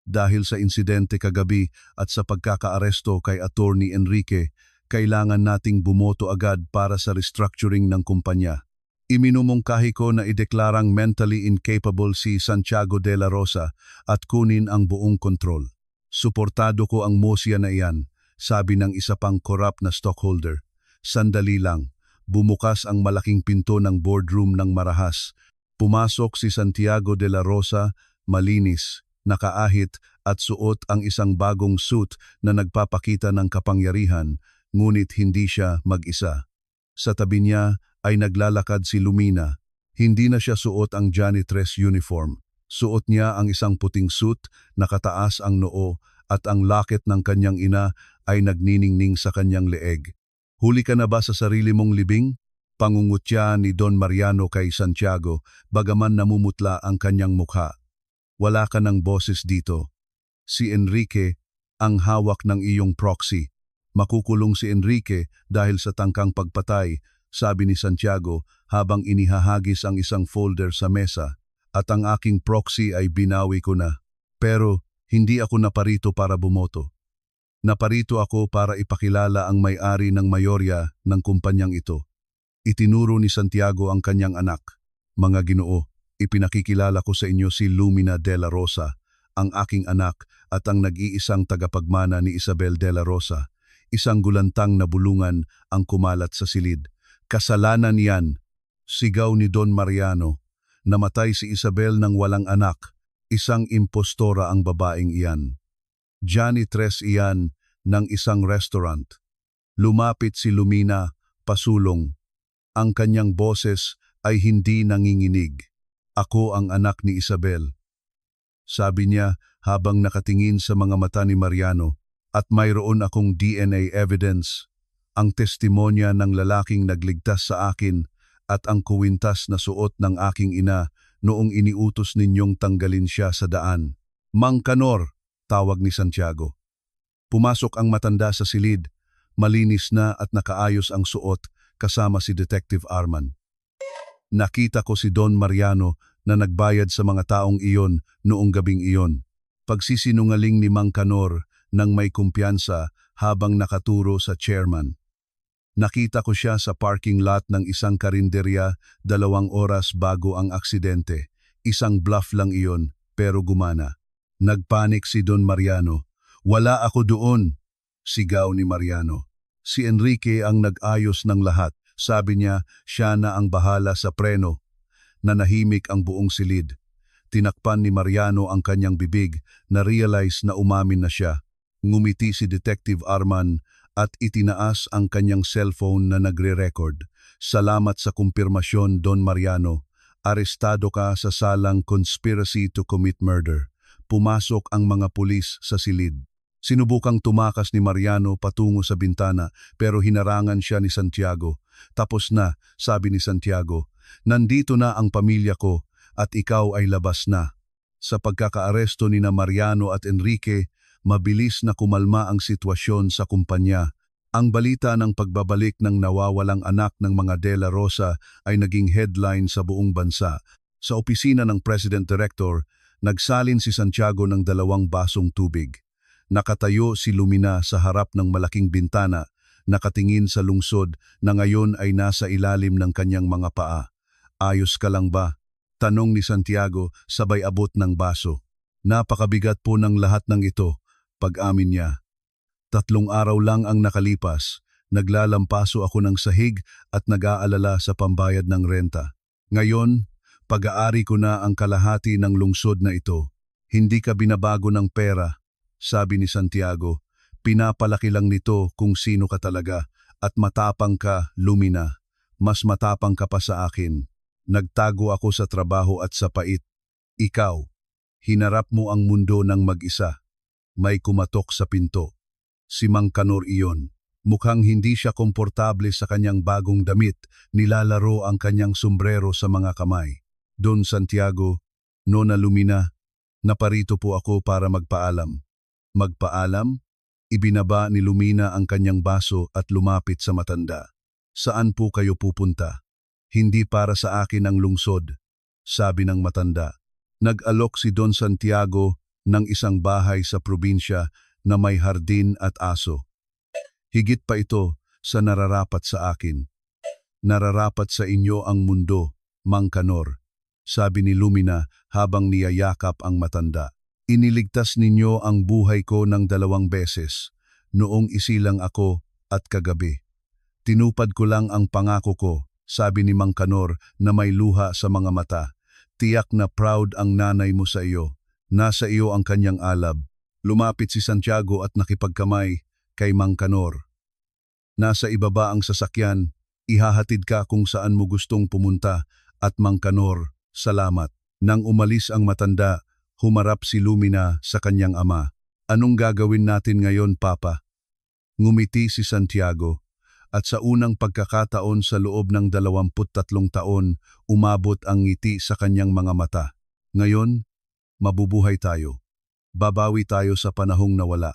Dahil sa insidente kagabi at sa pagkakaaresto kay Attorney Enrique, kailangan nating bumoto agad para sa restructuring ng kumpanya. Iminumungkahi ko na ideklarang mentally incapable si Santiago de la Rosa at kunin ang buong kontrol. Suportado ko ang mosya na iyan, sabi ng isa pang corrupt na stockholder. Sandali lang. Bumukas ang malaking pinto ng boardroom ng marahas. Pumasok si Santiago de la Rosa, malinis, nakaahit at suot ang isang bagong suit na nagpapakita ng kapangyarihan, ngunit hindi siya mag-isa. Sa tabi niya ay naglalakad si Lumina. Hindi na siya suot ang janitress uniform. Suot niya ang isang puting suit, nakataas ang noo at ang locket ng kanyang ina ay nagniningning sa kanyang leeg. Huli ka na ba sa sarili mong libing? Pangungutya ni Don Mariano kay Santiago, bagaman namumutla ang kanyang mukha. Wala ka ng boses dito. Si Enrique ang hawak ng iyong proxy. Makukulong si Enrique dahil sa tangkang pagpatay, sabi ni Santiago habang inihahagis ang isang folder sa mesa. At ang aking proxy ay binawi ko na. Pero hindi ako naparito para bumoto. Naparito ako para ipakilala ang may-ari ng mayorya ng kumpanyang ito. Itinuro ni Santiago ang kanyang anak. Mga Ginoo, ipinakikilala ko sa inyo si Lumina de la Rosa, ang aking anak at ang nag-iisang tagapagmana ni Isabel de la Rosa. Isang gulantang na bulungan ang kumalat sa silid. Kasalanan yan, sigaw ni Don Mariano. Namatay si Isabel ng walang anak. Isang impostora ang babaeng iyan. Janitress iyan ng isang restaurant. Lumapit si Lumina, pasulong. Ang kanyang boses ay hindi nanginginig. Ako ang anak ni Isabel. Sabi niya habang nakatingin sa mga mata ni Mariano, at mayroon akong DNA evidence, ang testimonya ng lalaking nagligtas sa akin at ang kuwintas na suot ng aking ina noong iniutos ninyong tanggalin siya sa daan. Mang Kanor, tawag ni Santiago. Pumasok ang matanda sa silid, malinis na at nakaayos ang suot kasama si Detective Arman. Nakita ko si Don Mariano na nagbayad sa mga taong iyon noong gabing iyon. Pagsisinungaling ni Mang Kanor nang may kumpiyansa habang nakaturo sa chairman. Nakita ko siya sa parking lot ng isang karinderya 2 oras bago ang aksidente. Isang bluff lang iyon, pero gumana. Nagpanik si Don Mariano. Wala ako doon, sigaw ni Mariano. Si Enrique ang nag-ayos ng lahat. Sabi niya, siya na ang bahala sa preno. Nanahimik ang buong silid. Tinakpan ni Mariano ang kanyang bibig, na-realize na umamin na siya. Ngumiti si Detective Arman at itinaas ang kanyang cellphone na nagre-record. Salamat sa kumpirmasyon, Don Mariano. Arestado ka sa salang conspiracy to commit murder. Pumasok ang mga pulis sa silid. Sinubukang tumakas ni Mariano patungo sa bintana pero hinarangan siya ni Santiago. Tapos na, sabi ni Santiago, nandito na ang pamilya ko at ikaw ay labas na. Sa pagkakaaresto ni na Mariano at Enrique, mabilis na kumalma ang sitwasyon sa kumpanya. Ang balita ng pagbabalik ng nawawalang anak ng mga De La Rosa ay naging headline sa buong bansa. Sa opisina ng President Director, nagsalin si Santiago ng 2 basong tubig. Nakatayo si Lumina sa harap ng malaking bintana, nakatingin sa lungsod na ngayon ay nasa ilalim ng kanyang mga paa. Ayos ka lang ba? Tanong ni Santiago sabay abot ng baso. Napakabigat po ng lahat ng ito, pag-amin niya. 3 araw lang ang nakalipas, naglalampaso ako ng sahig at nag-aalala sa pambayad ng renta. Ngayon, pag-aari ko na ang kalahati ng lungsod na ito. Hindi ka binabago ng pera, sabi ni Santiago. Pinapalaki lang nito kung sino ka talaga at matapang ka, Lumina. Mas matapang ka pa sa akin. Nagtago ako sa trabaho at sa pait. Ikaw, hinarap mo ang mundo ng mag-isa. May kumatok sa pinto. Si Mang Kanor iyon. Mukhang hindi siya komportable sa kanyang bagong damit, nilalaro ang kanyang sombrero sa mga kamay. Don Santiago, Nona Lumina, naparito po ako para magpaalam. Magpaalam? Ibinaba ni Lumina ang kanyang baso at lumapit sa matanda. Saan po kayo pupunta? Hindi para sa akin ang lungsod, sabi ng matanda. Nag-alok si Don Santiago ng isang bahay sa probinsya na may hardin at aso. Higit pa ito sa nararapat sa akin. Nararapat sa inyo ang mundo, Mang Kanor, sabi ni Lumina habang niyayakap ang matanda. Iniligtas ninyo ang buhay ko ng 2 beses, noong isilang ako at kagabi. Tinupad ko lang ang pangako ko, sabi ni Mang Kanor na may luha sa mga mata. Tiyak na proud ang nanay mo sa iyo. Nasa iyo ang kanyang alab. Lumapit si Santiago at nakipagkamay kay Mang Kanor. Nasa ibaba ang sasakyan, ihahatid ka kung saan mo gustong pumunta at Mang Kanor, salamat. Nang umalis ang matanda, humarap si Lumina sa kanyang ama. Anong gagawin natin ngayon, Papa? Ngumiti si Santiago. At sa unang pagkakataon sa loob ng 23 taon, umabot ang ngiti sa kanyang mga mata. Ngayon, mabubuhay tayo. Babawi tayo sa panahong nawala.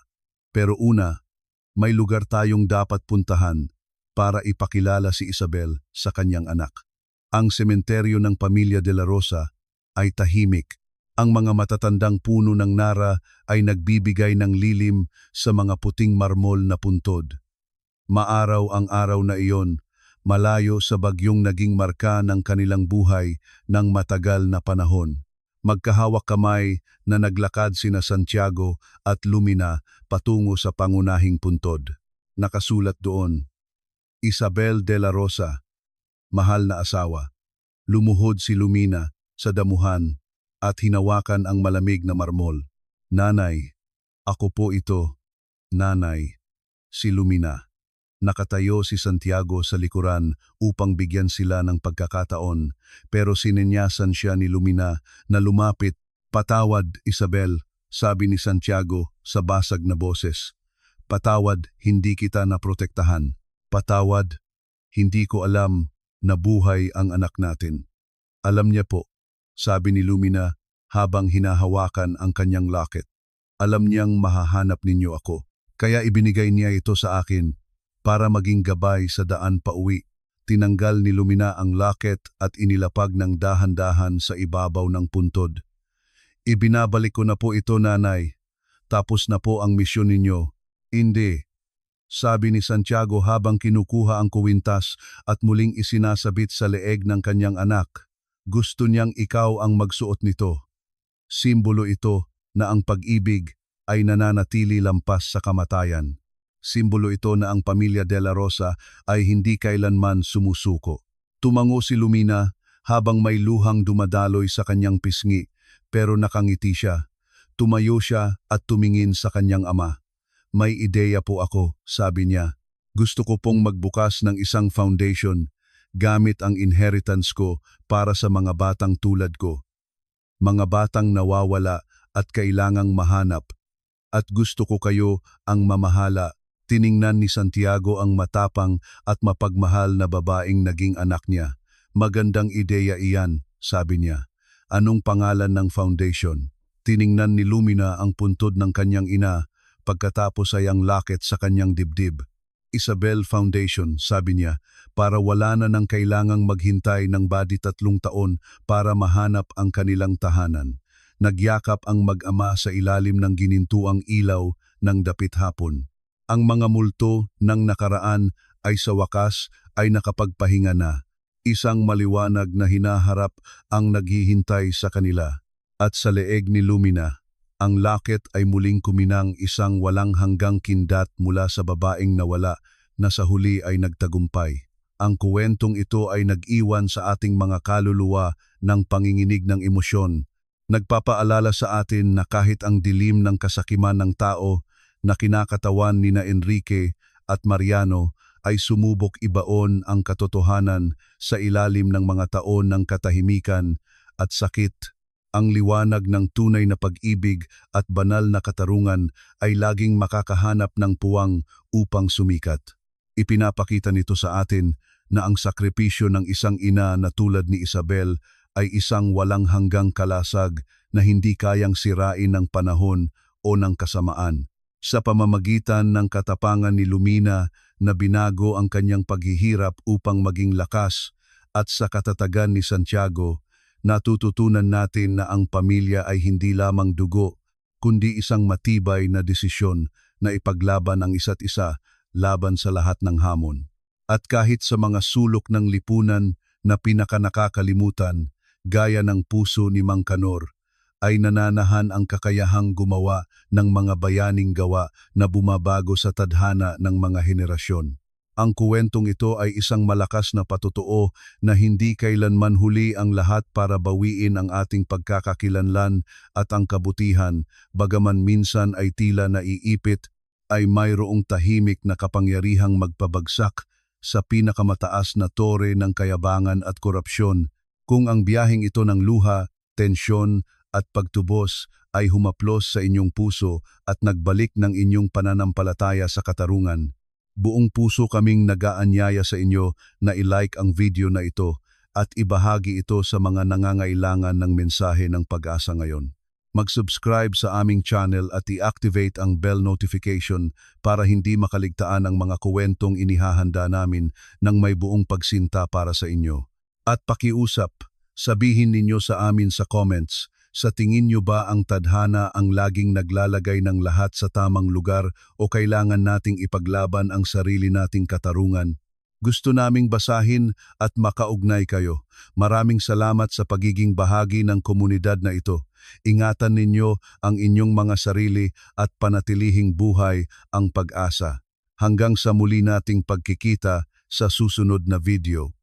Pero una, may lugar tayong dapat puntahan para ipakilala si Isabel sa kanyang anak. Ang sementeryo ng pamilya de la Rosa ay tahimik. Ang mga matatandang puno ng nara ay nagbibigay ng lilim sa mga puting marmol na puntod. Maaraw ang araw na iyon, malayo sa bagyong naging marka ng kanilang buhay ng matagal na panahon. Magkahawak kamay na naglakad sina Santiago at Lumina patungo sa pangunahing puntod. Nakasulat doon, Isabel de la Rosa, mahal na asawa. Lumuhod si Lumina sa damuhan at hinawakan ang malamig na marmol. Nanay, ako po ito. Nanay, si Lumina. Nakatayo si Santiago sa likuran upang bigyan sila ng pagkakataon, pero sininyasan siya ni Lumina na lumapit. Patawad, Isabel, sabi ni Santiago sa basag na boses. Patawad, hindi kita naprotektahan. Patawad, hindi ko alam na buhay ang anak natin. Alam niya po, sabi ni Lumina habang hinahawakan ang kanyang locket. Alam niyang mahahanap ninyo ako, kaya ibinigay niya ito sa akin para maging gabay sa daan pauwi. Tinanggal ni Lumina ang locket at inilapag ng dahan-dahan sa ibabaw ng puntod. Ibinabalik ko na po ito, nanay. Tapos na po ang misyon ninyo. Hindi, sabi ni Santiago habang kinukuha ang kuwintas at muling isinasabit sa leeg ng kanyang anak. Gusto niyang ikaw ang magsuot nito. Simbolo ito na ang pag-ibig ay nananatili lampas sa kamatayan. Simbolo ito na ang pamilya de la Rosa ay hindi kailanman sumusuko. Tumango si Lumina habang may luhang dumadaloy sa kanyang pisngi, pero nakangiti siya. Tumayo siya at tumingin sa kanyang ama. May ideya po ako, sabi niya. Gusto ko pong magbukas ng isang foundation gamit ang inheritance ko para sa mga batang tulad ko. Mga batang nawawala at kailangang mahanap. At gusto ko kayo ang mamahala. Tiningnan ni Santiago ang matapang at mapagmahal na babaeng naging anak niya. Magandang ideya iyan, sabi niya. Anong pangalan ng foundation? Tiningnan ni Lumina ang puntod ng kanyang ina pagkatapos ay ang locket sa kanyang dibdib. Isabel Foundation, sabi niya, para wala na nang kailangang maghintay ng 3 taon para mahanap ang kanilang tahanan. Nagyakap ang mag-ama sa ilalim ng ginintuang ilaw ng dapit hapon. Ang mga multo ng nakaraan ay sa wakas ay nakapagpahinga na. Isang maliwanag na hinaharap ang naghihintay sa kanila. At sa leeg ni Lumina, ang lakit ay muling kuminang, isang walang hanggang kindat mula sa babaeng nawala na sa huli ay nagtagumpay. Ang kuwentong ito ay nag-iwan sa ating mga kaluluwa ng panginginig ng emosyon. Nagpapaalala sa atin na kahit ang dilim ng kasakiman ng tao na kinakatawan nina Enrique at Mariano ay sumubok ibaon ang katotohanan sa ilalim ng mga taon ng katahimikan at sakit. Ang liwanag ng tunay na pag-ibig at banal na katarungan ay laging makakahanap ng puwang upang sumikat. Ipinapakita nito sa atin na ang sakripisyo ng isang ina na tulad ni Isabel ay isang walang hanggang kalasag na hindi kayang sirain ng panahon o ng kasamaan. Sa pamamagitan ng katapangan ni Lumina na binago ang kanyang paghihirap upang maging lakas, at sa katatagan ni Santiago, natututunan natin na ang pamilya ay hindi lamang dugo, kundi isang matibay na desisyon na ipaglaban ang isa't isa laban sa lahat ng hamon. At kahit sa mga sulok ng lipunan na pinakanakakalimutan, gaya ng puso ni Mang Kanor, ay nananahan ang kakayahang gumawa ng mga bayaning gawa na bumabago sa tadhana ng mga henerasyon. Ang kuwentong ito ay isang malakas na patotoo na hindi kailanman huli ang lahat para bawiin ang ating pagkakakilanlan at ang kabutihan, bagaman minsan ay tila naiipit, ay mayroong tahimik na kapangyarihang magpabagsak sa pinakamataas na tore ng kayabangan at korupsyon. Kung ang biyaheng ito ng luha, tensyon at pagtubos ay humaplos sa inyong puso at nagbalik ng inyong pananampalataya sa katarungan, buong puso kaming nag-aanyaya sa inyo na i-like ang video na ito at ibahagi ito sa mga nangangailangan ng mensahe ng pag-asa ngayon. Mag-subscribe sa aming channel at i-activate ang bell notification para hindi makaligtaan ang mga kuwentong inihahanda namin ng may buong pagsinta para sa inyo. At pakiusap, sabihin ninyo sa amin sa comments, sa tingin nyo ba ang tadhana ang laging naglalagay ng lahat sa tamang lugar o kailangan nating ipaglaban ang sarili nating katarungan? Gusto naming basahin at makaugnay kayo. Maraming salamat sa pagiging bahagi ng komunidad na ito. Ingatan ninyo ang inyong mga sarili at panatilihing buhay ang pag-asa. Hanggang sa muli nating pagkikita sa susunod na video.